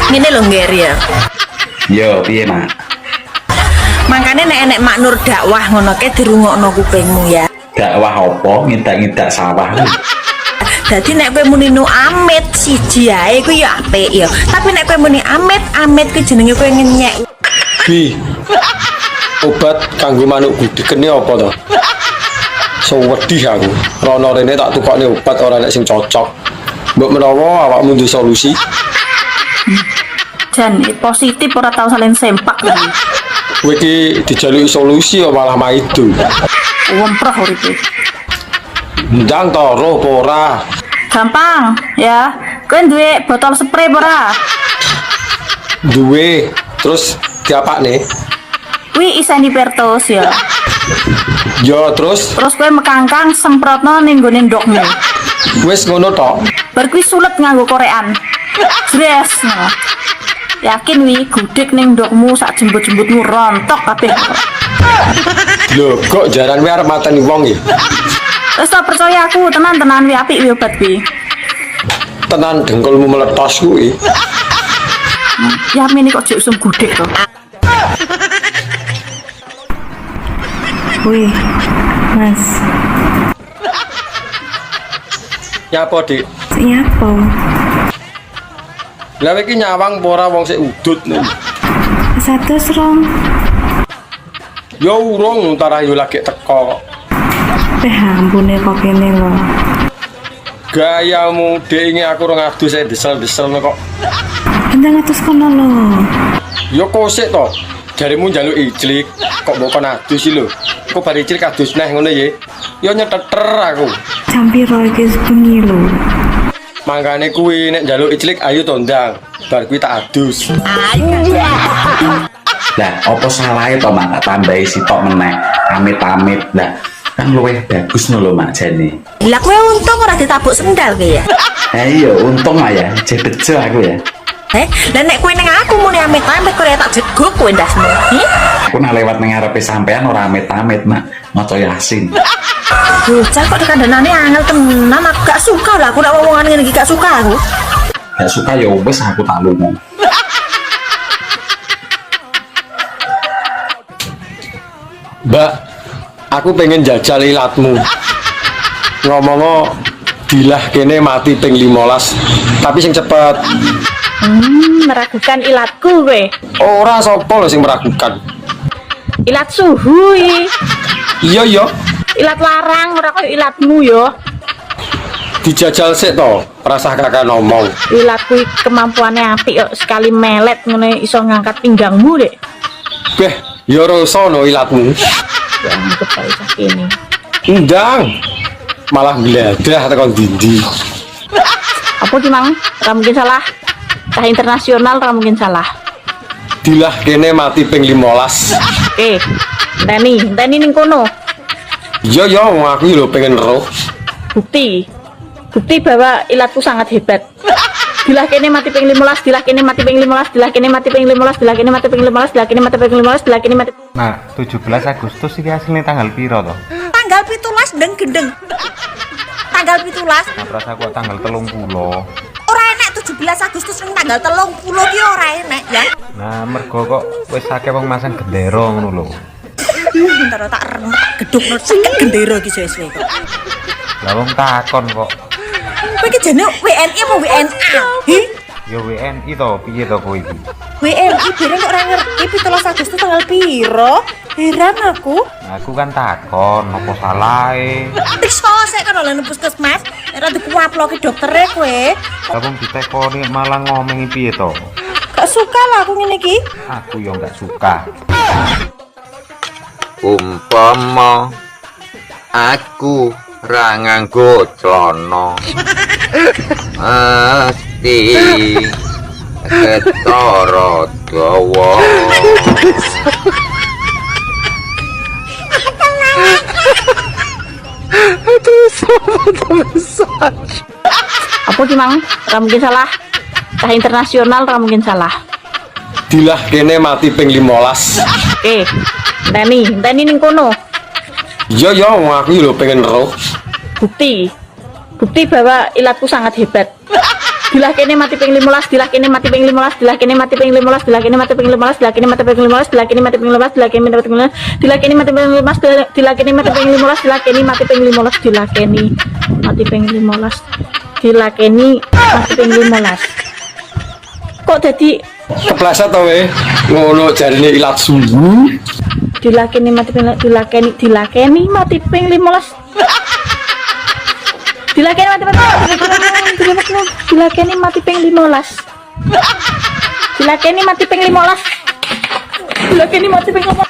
Ngene lho, Nger ya. Yo, piye, Mak? Makanya nek Mak Nur dakwah ngono ke dirungokno kupingmu ya. Dakwah apa? Ngidak-ngidak sawah. Jadi nek kowe muni nu amit siji ae kuwi ya apik ya. Tapi nek kowe muni amit kuwi jenenge kowe ngenyek. Bi, obat kanggo manuk gudeg apa to? Sewedih aku. Rono rene tak tukokne obat ora nek sing cocok. Mbok menawa awakmu duwe solusi. Jan positif ora tau saling sempak lagi. Kowe iki dijaluki solusi ya malah maido. Wemprah uripe. Ndang to roh apa ora? Gampang ya. Kowe duwe botol spray apa ora? Duwe. Terus diapakne? Kuwi iseni pertos ya. Ya terus Terus kowe mekangkang semprotno ning gone ndokmu. wis ngono tok. Bar kuwi sulet nganggo korean. Jres. Yakin wi gudeg ning ndokmu sak jembut-jembutmu rontok kabeh. Lho, kok jaran kowe arep mateni wong ya? Wis tak percaya aku, tenan-tenan wi apik wi obat kuwi. Tenan dengkulmu meletos kuwi. Ya mini kok jek usum gudeg to. Wih, Mas. Ya apa, Dik? Siapa? Lah iki nyawang apa ora wong sik udut nih. 102. Ya urung entar ayo lagi teko. Ampune kok kene lho. Gayamu Dik ini aku ora ngadus saya desel-desel kok. Endang atus kono lho. Ya kosik to. Jarimu njaluk ijlik, kok mbok kon adus sih lho. Kok bar ijlik adus neh ngono ya. Ya nyeteter aku. Jam piro iki bengi lho. Mangkane kuwi nek njaluk ijlik ayo to ndang. Bar kuwi tak adus. Lah, apa salahnya to mak tambahi sitok meneh amit-amit. Lah, kan luwih bagus lho mak jane. Lah kowe untung ora ditabuk sendal ki ya. Iya, untung lah ya, jebejo aku ya. Lah nek kowe ning aku muni amit-amit kowe tak jeguk kowe ndasmu. Aku nak lewat ning ngarepe sampean ora amit-amit mak, maca Yasin. Bocah kok kandhanane angel tenan, aku gak suka lah aku nek omongan ngene iki gak suka aku. Gak suka ya wis aku tak lunga. Mbak, aku pengen jajal ilatmu. Ngomong dilah kene mati ping 15, tapi sing cepet. Meragukan ilatku kowe. Ora sapa lho sing meragukan. Ilat suhu iki. Iya iya, Ilat larang ora koyo ilatmu yo. dijajal sik to, rasah kakak ngomong. Ilatku kemampuannya apik kok sekali melet ngene iso ngangkat pinggangmu, Dek. Beh, ya rasa no ilatmu. Ya anggap ae cah kene. Ndang. Malah ngladah tekan dindi. Apa ki Mang? Ora mungkin salah. Cah internasional ora mungkin salah. Dilah kene mati ping 15. Teni ning kono. Iya ya, wong aku lho pengen roh. Bukti bahwa ilatku sangat hebat. Dilah kene mati ping 15, dilah kene mati ping 15, dilah kene mati ping 15, dilah kene mati ping 15, dilah kene mati ping 15, dilah kene mati. Nah, 17 Agustus iki asline tanggal piro to? Tanggal 17 deng gendeng. Tanggal 17. Nah, perasa kok tanggal 30. Ora enek 17 Agustus ning tanggal 30 ki ora enek ya. Nah, mergo kok wis akeh wong masang gendera ngono lho. Bentar tak gedhukno seket gendera iki suwe-suwe kok. Lah wong takon kok. Kowe iki jane WNI apa WNA? Ya WNI to, piye to kowe iki? WNI bareng kok ora ngerti 17 Agustus tanggal piro? Heran aku. Aku kan takon, apa salahe? Iso sik kan oleh puskesmas, ora dikuaploki doktere kowe. Lah wong ditekoni malah ngomengi piye to? Gak suka lah aku ngene iki. Aku ya gak suka. Umpama aku ra nganggo celana mesti ketara dawa. Apa ki Mang? Ora mungkin salah. Cah internasional ora mungkin salah. Dilah kene mati ping 15. Teni ning kono. Iya ya, wong aku lho pengen roh. Bukti bahwa ilatku sangat hebat. Dilah kene mati ping 15, dilah kene mati ping 15, dilah kene mati ping 15, dilah kene mati ping 15, dilah kene mati ping 15, dilah kene mati ping 15, dilah kene mati ping 15, dilah kene mati ping 15, dilah kene mati ping 15, dilah kene mati ping 15, dilah kene mati ping 15, dilah kene mati ping 15. Kok dadi kepleset to we ngono jarine ilat sumbu dilakeni mati ping dilakeni mati ping 15 dilakeni mati ping 15 dilakeni mati ping 15 dilakeni mati ping 15 dilakeni mati ping 15.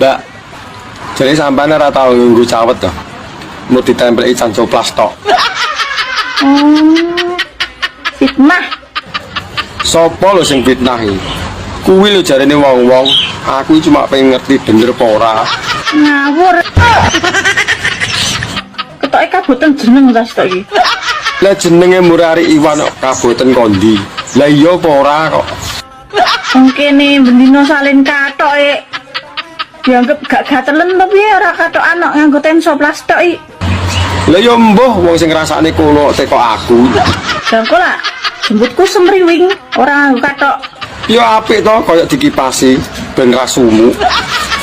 Mbak jadi sampean ora tau nganggo cawet to mau ditempeli cancoplas tok Fitnah sopo lho sing fitnah iki kuwi lho jarene wong-wong aku cuma pengen ngerti bener apa ora ngawur ketoke kaboten jeneng ta sik iki lah jenenge Murari Iwan kok kaboten kondi lah iya apa ora kok mungkin bendino salin katoke dianggap gak gatelen tapi ora katokan kok nganggo tensoplas tok iki lah ya mbuh wong sing ngrasakne kono teko aku Bangko lah jembutku semriwing ora katok ya apik to koyo dikipasi ben ra sumuk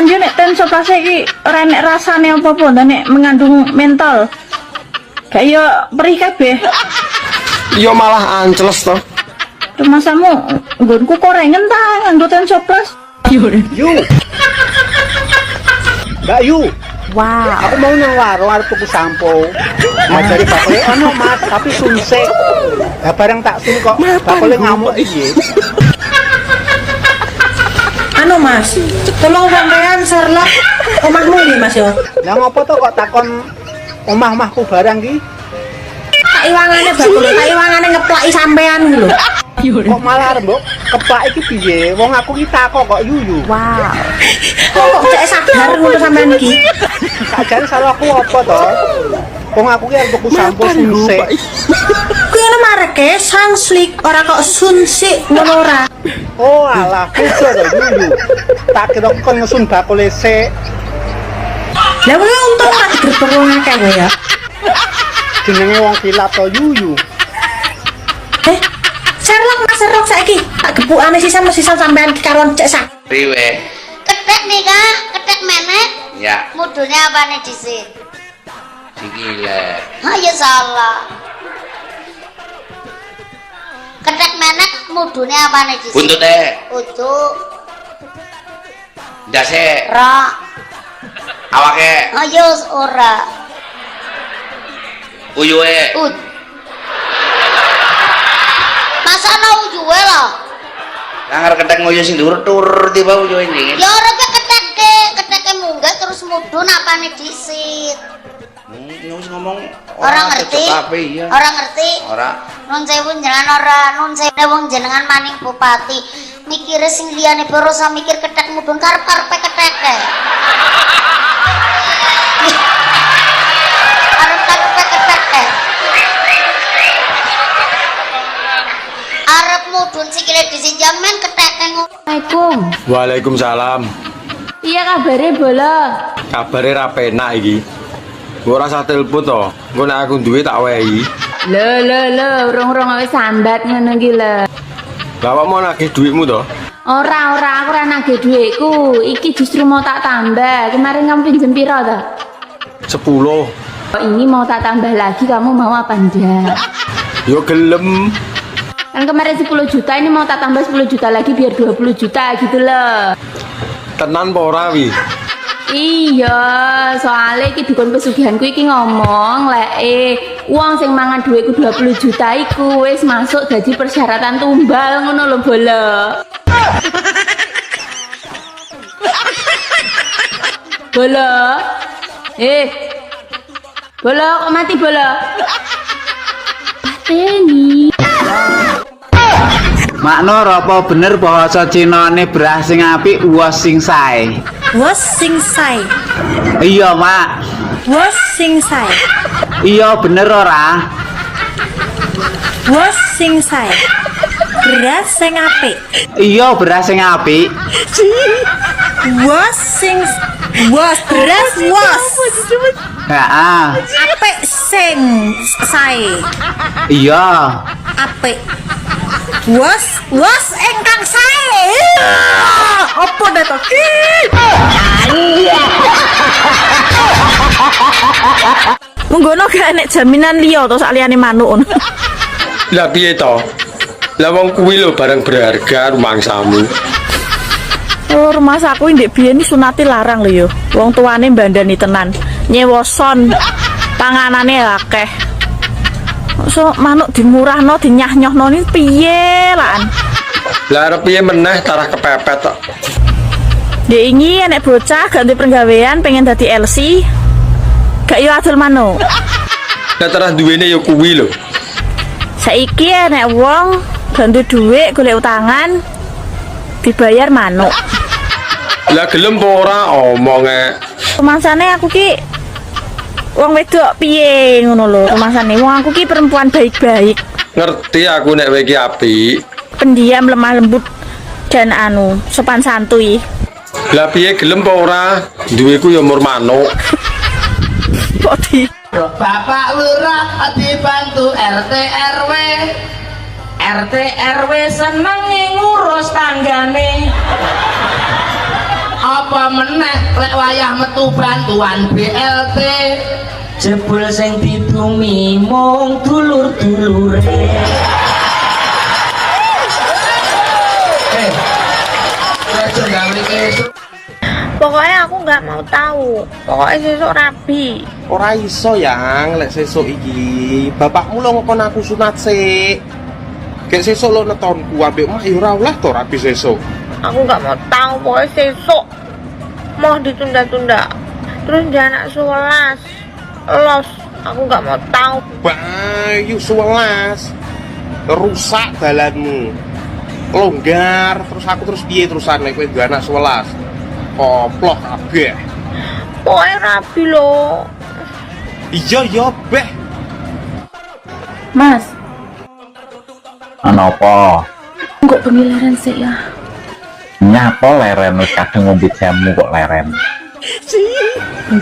yo nek tensoplas iki ora nek rasane apa-apa nek mengandung mentol gak yo perih kabeh ya malah ancles to masamu nggonku korengen ta nganggo tensoplas yo Mbak Yu. Wow. Aku mau nang warung arep tuku sampo. Ngajari bakule ono Mas, tapi sunsik. Lah bareng tak suni kok bakule ngamuk piye. Anu Mas, tolong sampean Sherlock omahmu iki Mas yo. Lah ngopo to kok takon omah-omahku barang ki? Tak iwangane bakule, tak iwangane ngeplaki sampean iki lho. Kok malah Mbok keplak iki piye? Wong aku ki takok kok yuyu. Wow. Kok cek sadar ngono sampean iki? Sakjane salahku apa to? Wong aku ki arep tuku sampo sunsik. Kuwi ngono mareke Sunslick ora kok sunsik ngono ora. Oh alah, beda to yuyu. Tak kira kon ngesun bakule sik. Lah kuwi untung tak digrebek wong akeh kowe ya. Jenenge wong kilat to yuyu. Sherlock Mas Sherlock saiki tak gebukane sisan sampean karon cek sak. Priwe? Ketek nih kah? Ketek menek? Ya. Mudunya apa nih disit? Sikile. Ya salah. Ketek menek mudunya apa nih disit? Buntute. Utuk. Dase. Ra. Awake. Ayo ora. Uyuwe. Ut. Masa ana uyuwe lah. Lah ketek ngoyo sing dhuwur tur tiba uyuwe dingin. Ya ora keteke munggah terus mudun apane disit. Wis ngomong Orang ngerti? Iya. Orang ngerti? Ora. Nun sewu jenengan ora, nun sewu wong jenengan maning bupati. Mikire sing liyane baru sa mikir ketek mudun karep-karepe keteke. Arep-karepe keteke. Arep mudun sikile disinjamen keteke ngono. Assalamualaikum. Waalaikumsalam Iya kabare bola. kabare ra penak iki ora usah telepon to engko nek aku duwe tak wehi Lho, urung-urung wis sambat ngono iki lho. bapak mau nagih duitmu to Ora, aku ora nagih dhuwitku. Iki justru mau tak tambah. Kemarin kamu pinjem piro to? 10 Oh, ini mau tak tambah lagi, kamu mau apa enggak? yo gelem Kan kemarin 10 juta, ini mau tak tambah 10 juta lagi biar 20 juta gitu loh. tenan apa ora wi Iya, soalnya iki dukun pesugihanku iki ngomong lek uang sing mangan duitku 20 juta iku wis masuk dadi persyaratan tumbal ngono lho bola. Bola. Bola kok mati bola? Pateni. Makno apa bener bahasa Cinane beras sing apik uwas sing sae? Wos sing sae. Iya, Mak. Wos sing sae. Iya bener ora? Wos sing sae. Beras sing apik. Iya beras sing apik. Wos sing Wos beras wos. Heeh. Apik sing sae. Iya. Apik. Wos ingkang sae. Apa to ki? Menggono gak enek jaminan liya to sak liyane manuk. Lah piye to? Lah wong kuwi lho barang berharga rumangsamu. Oh, rumah saku ndek biyen sunate larang lho yo. Wong tuane mbandani tenan. Nyewoson panganane akeh. So manuk dimurahno dinyah-nyohno ni piye lan? Lah arep piye meneh tarah kepepet tok. Ndek ingi enek bocah ganti penggawean pengen dadi LC. Gak yo adol manuk. Lah tarah duwene yo kuwi lho. Saiki enek wong ganti dhuwit golek utangan dibayar manuk. Lah gelem apa ora omonge. Rumangsane aku ki wong wedok piye ngono lho. Rumangsane wong aku ki perempuan baik-baik. Ngerti aku nek kowe iki apik. Pendiam, lemah lembut dan sopan santuy. Lah piye gelem apa ora? Duweku ya mur manuk. Kok di Bapak Lurah dibantu RT RW. RT RW seneng ngurus tanggane. Apa meneh lek wayah metu bantuan BLT. Jebul sing dibumi mung dulur-dulure. Pokoknya aku nggak mau tahu. Pokoknya sesuk rabi. Ora iso yang lek sesuk iki. Bapakmu lo ngkon aku sunat sik. Kayak sesuk lo netonku ambek mak ya ora oleh to rabi sesuk. Aku nggak mau tahu. Pokoknya sesuk mau ditunda-tunda. Terus dia anak 11 los. Aku nggak mau tahu. Bayu 11 rusak dalanmu. Longgar terus aku terus piye terusan nek kowe duwe anak 11. Koploh kabeh. Pokoknya rabi lo. Iya beh. Mas, Napa? kok pengilaran sih ya? Nyapa leren wis kadung ngombe jamu kok leren.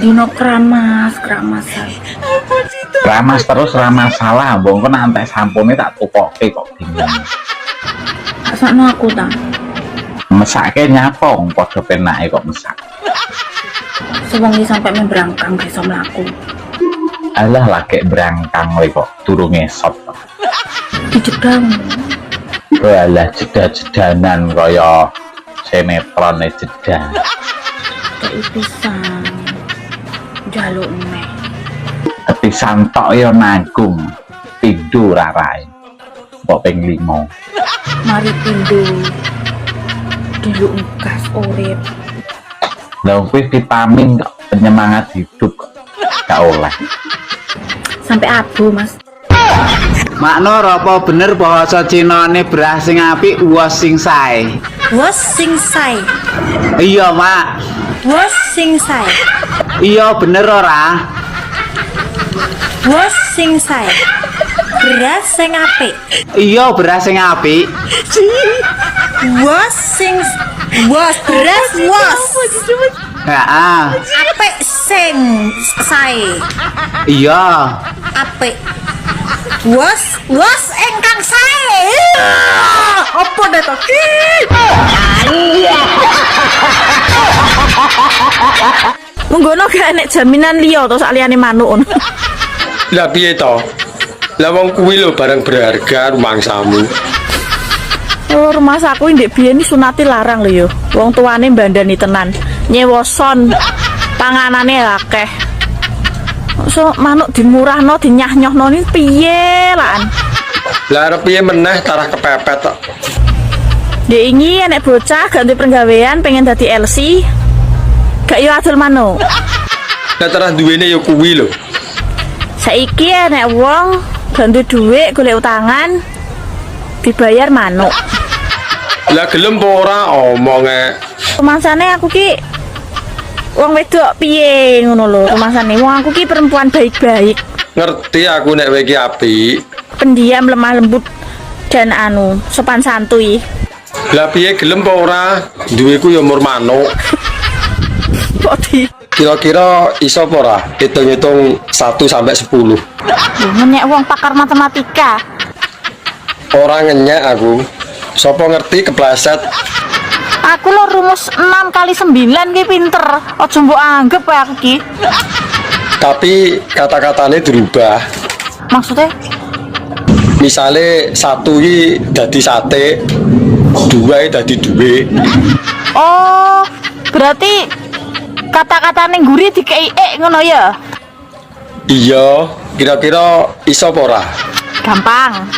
Dino keramas. Ramas terus ra masalah, mbok engko nek antek sampune tak tukoke kok bingung. Sakno aku ta. Mesake nyapa wong padha penake kok mesak. Sewengi sampai membrangkang bisa mlaku. Alah lagi berangkang kowe kok durung ngesot. Dijedang. Walah jeda-jedanan kaya sinetron jeda. Kayak pisan. Jaluk meh. Pisan tok ya nanggung. Pindho rarai. Kok ping 5. Mari pindho. Diluk gas urip. Lah kuwi vitamin kok penyemangat hidup kok gak oleh. Sampai abu, Mas. Makno apa bener bahasa Cinane beras sing apik wos sing sae. Wos sing sae. Iya, Mak. Wos sing sae. Iya bener ora? Wos sing sae. Beras sing apik. Iya beras sing apik. Wos beras wos. Heeh. Apik sing sae. Iya. Apik. Wos ingkang sae. Apa to ki? Menggono gak enek jaminan liya to sak liyane manuk. Lah piye to? Lah wong kuwi lho barang berharga rumangsamu. Oh, rumah saku ndek biyen sunate larang lho yo. Wong tuane mbandani tenan. Nyewoson panganane akeh. So manuk dimurahno dinyah-nyohno ni piye lan? Lah arep piye meneh tarah kepepet tok. Ndek ingi enek bocah ganti penggawean pengen dadi LC. Gak yo adol manuk. Lah tarah duwene yo kuwi lho. Saiki enek wong ganti dhuwit golek utangan dibayar manuk. Lah gelem apa ora omonge. Rumangsane aku ki wong wedok piye ngono lho. Rumangsane wong aku ki perempuan baik-baik. Ngerti aku nek kowe iki apik. Pendiam, lemah lembut dan sopan santuy. Lah piye gelem apa ora? Duweku ya mur manuk. Kira-kira iso apa ora? Hitung-hitung 1 sampai 10. Ngenyek wong pakar matematika. Orang ngenyek aku. Sopo ngerti kepleset? Aku lo rumus 6 kali 9 ki pinter. Ojo mbok anggap wae aku ki. Tapi kata-katanya dirubah. Maksudnya? Misalnya 1 iki dadi sate, 2 dadi duwe. Oh, berarti kata-katane guri dikei ngono ya? Iya, kira-kira iso apa ora? Gampang.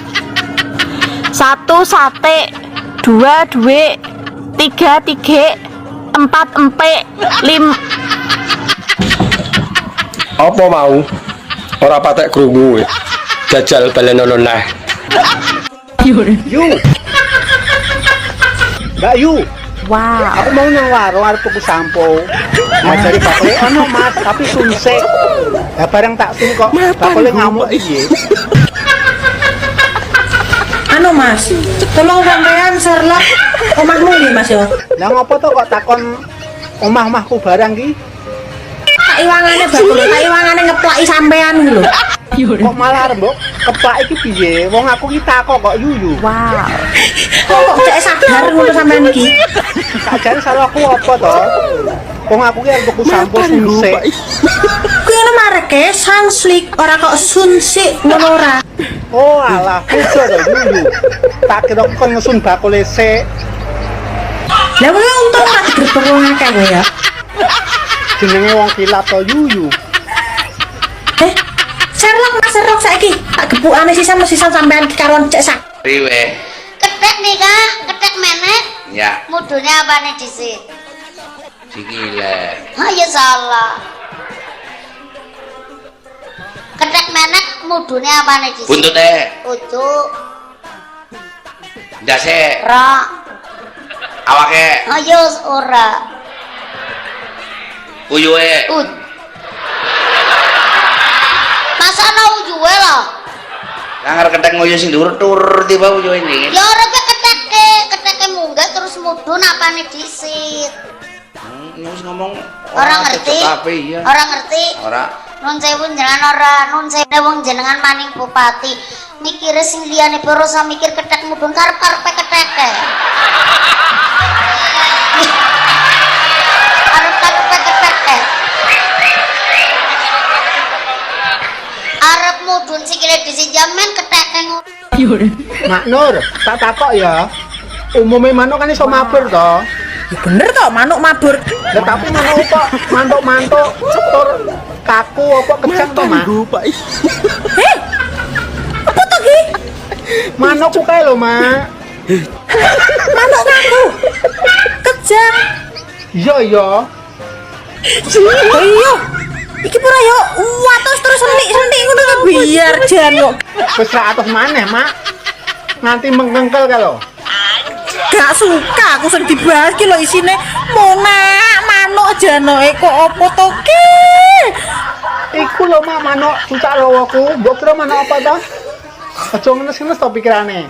1 sate, 2 duwe, 3 tige, 4 empek, 5. Apa mau? Ora patek krungu. Jajal balenono neh. Yu. Mbak Yu. Wow. Aku mau nang warung arep tuku sampo. Ngajari bakule ono Mas, tapi sunsik. Ya bareng tak sun kok. Bakule ngamuk piye? Anu Mas, tolong sampean Sherlock omahmu iki Mas yo. Lah ngopo to kok takon omah-omahku barang ki? Tak iwangane bakul, tak iwangane ngeplaki sampean iki lho. Kok malah mbok keplak iki piye? Wong aku ki takok kok yuyu. Wow. Kok cek sadar ngono sampean iki? Sakjane salah aku apa to? Wong aku ki arep tuku sampo sunsik. Kuwi ono mareke Sunslick, ora kok sunsik ngono ora. Oh alah, beda to yuyu. Tak kira kon ngesun bakule sik. Lah kuwi untung ora digrebek wong akeh kowe ya. Jenenge wong kilat to yuyu. Sherlock Mas Sherlock saiki tak gebukane sisan sampean iki karon cek sak. Priwe? Ketek nih kah? Ketek menek? Ya, Mudunya apa nih disit? sikile. Ah ya salah. Ketek menek mudunya apa nih disit? Buntute. Ucuk. Ndase. Ra. Awake. Ayo ora. Uyuhe. Masa ana ujue lho? Lah ketek ngoyo sing dhuwur tur tiba uyuhe ini. Ya ora keteke munggah terus mudun apane disit. Wis ngomong Ora ngerti. Iya. Ora ngerti. Ora. Nun sewu jenengan ora, nun sewu wong jenengan maning bupati. Mikire sing liyane ora usah mikir ketek mudun karep-karepe keteke. Arep-karepe keteke. Arep mudun sikile disit jaman keteke ngono. Mak Nur, tak takok ya. Umumnya manuk kan iso mabur to. Ya bener kok manuk mabur. Lah tapi manuk kok mantuk-mantuk tur kaku apa kejang to, Mak? Apa to ki? Manuk ku kae lho, Mak. Manuk kaku. Kejang. Iya. Oh iya. Iki pura yo watos terus sentik ngono kok biar jan kok. Wis ra atus maneh, Mak. Nganti mengkengkel ka lho. Gak suka aku sing dibahas ki lho isine monak manuk janoe kok opo to ki? Iku lho Mak manuk cucak lowoku. Mbok kira manuk apa to? Aja ngenes-ngenes to pikirane.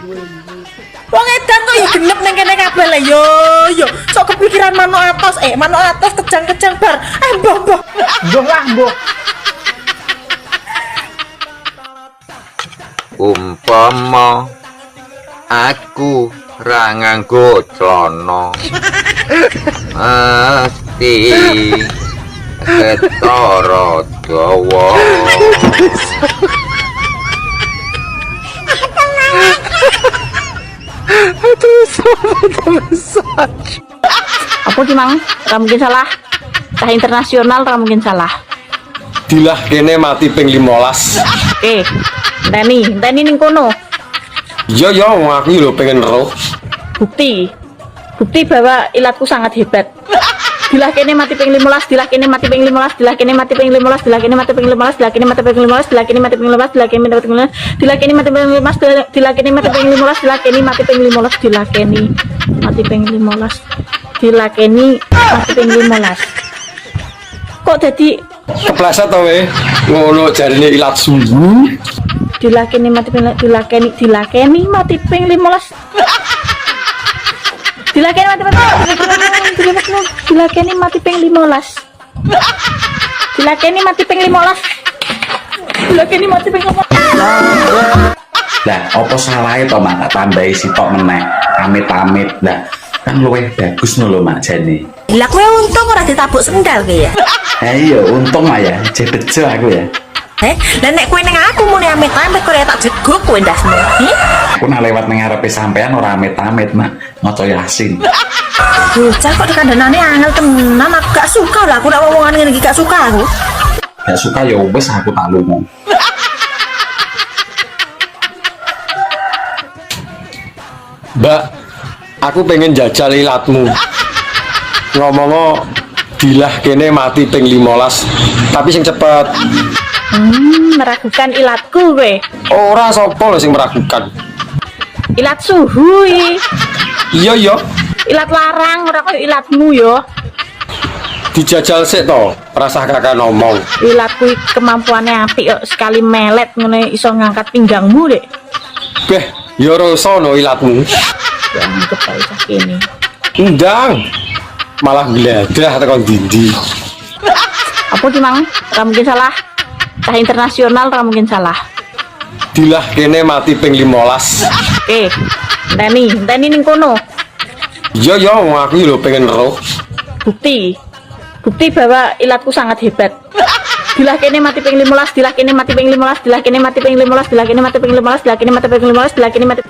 Wong edan kok ya genep ning kene kabeh le yo. Sok kepikiran manuk atos, kejang-kejang bar. Mbah. Mbah lah, mbah. Umpama aku ra nganggo celana mesti ketara dawa. Apa ki Mang? Ora mungkin salah. Cah internasional ora mungkin salah. Dilah kene mati ping 15. Teni ning kono. Iya wong aku lho pengen roh. Bukti bahwa ilatku sangat hebat. Dilah kene mati ping 15, dilah kene mati ping 15, dilah kene mati ping 15, dilah kene mati ping 15, dilah kene mati ping 15, dilah kene mati ping 15, dilah kene mati ping 15, dilah kene mati ping 15, dilah kene mati ping 15, dilah kene mati ping 15, dilah kene mati ping 15, dilah kene mati ping 15. Kok dadi Kepleset to we. Ngono jarine ilat sungguh. dilakeni mati ping dilakeni mati ping 15. Dilakeni mati ping 15. Dilakeni mati ping 15. Dilakeni mati ping 15. Lah apa salahnya to mak tak tambahi sitok meneh amit-amit. Lah kan luwih bagus lho mak jane. Lah kowe untung ora ditabuk sendal ki ya. Iya untung mah ya bejo aku ya. Lah nek kowe ning aku muni amit-amit kowe tak jeguk kowe ndasmu. Aku nak lewat ning ngarepe sampean ora amit-amit mak maca Yasin. Bocah kok dikandhanane angel tenan, aku gak suka lah aku nek omongan ngene iki gak suka aku. Gak suka ya wis aku tak lunga. Mbak, aku pengen jajal ilatmu. Ngomong dilah kene mati ping 15, tapi sing cepet. Meragukan ilatku kowe. Ora sapa lho sing meragukan. Ilat suhu iki. Iya. Ilat larang ora koyo ilatmu yo. Dijajal sik to, rasah kakak ngomong. Ilatku kemampuannya apik kok, sekali melet ngene iso ngangkat pinggangmu, Dek. Beh, ya rasa no ilatmu. Ya anggap ae cah kene. Endang. Malah gledah tekan dindi. Apa ki Mang? Ora mungkin salah. Cah internasional ora mungkin salah. Dilah kene mati ping 15. Teni ning kono. Iya, wong aku lho pengen roh. Bukti bahwa ilatku sangat hebat. Dilah kene mati ping 15, dilah kene mati ping 15, dilah kene mati ping 15, dilah kene mati ping 15, dilah kene mati ping 15, dilah kene mati.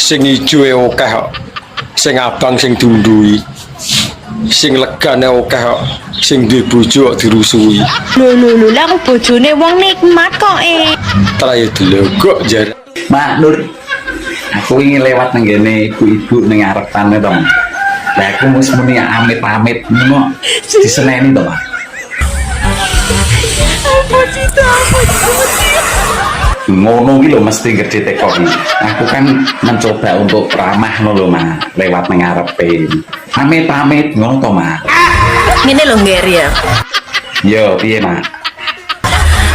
Sing ijo e akeh kok. Sing abang sing dundui. Sing legane akeh kok. Sing duwe bojo kok dirusui. Lho, lah aku bojone wong nikmat kok Trae delogok jar. Mak Nur, aku ingin lewat nang ngene ibu-ibu ning arepane to. Lah aku mesti muni amit-amit ngono diseneni to, Mak. Apa cita? Ngono iki lho mesti gede teko iki. Aku kan mencoba untuk ramah lho, Mak, lewat nang ngarepe. Amit-amit ngono to, Mak. Ngene lho, Ngger ya. Yo, piye, Mak?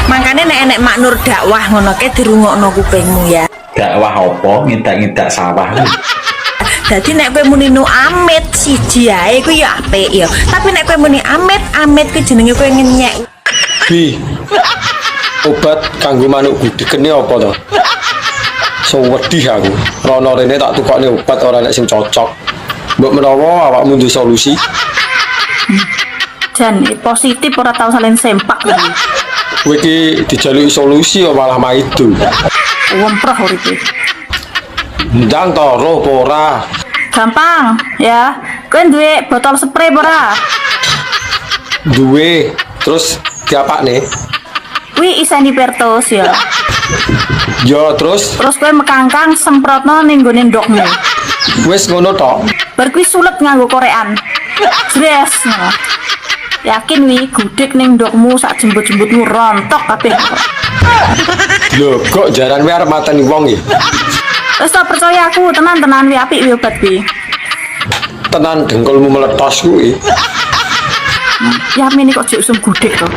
Makane nek enek Mak Nur dakwah ngono ke dirungokno kupingmu ya. Dakwah apa? Ngidak-ngidak sawah. Dadi nek kowe muni nu amit siji ae kuwi ya apik ya. Tapi nek kowe muni amit kuwi jenenge kowe ngenyek. Bi. Obat kanggo manuk gudegene apa to? Sewedih aku. Rono rene tak tukokne obat ora nek sing cocok. Mbok menawa awakmu duwe solusi. Jan positif ora tau saling sempak lagi. Kowe iki dijaluki solusi kok malah maido. Wemprah uripe. Ndang to roh apa ora? Gampang ya. Kowe duwe botol spray apa ora? Duwe. Terus diapakne? Kuwi iseni pertos ya. Ya terus Terus kowe mekangkang semprotno ning gone ndokmu. wis ngono tok. Bar kuwi sulet nganggo korean. Jres. Yakin wi gudeg ning ndokmu sak jembut-jembutmu rontok kabeh. Lho kok jaran kowe arep mateni wong ya? Wis tak percaya aku tenan-tenan wi apik wi obat wi. Tenan dengkulmu meletos kuwi. Ya mini kok jek usum gudeg to.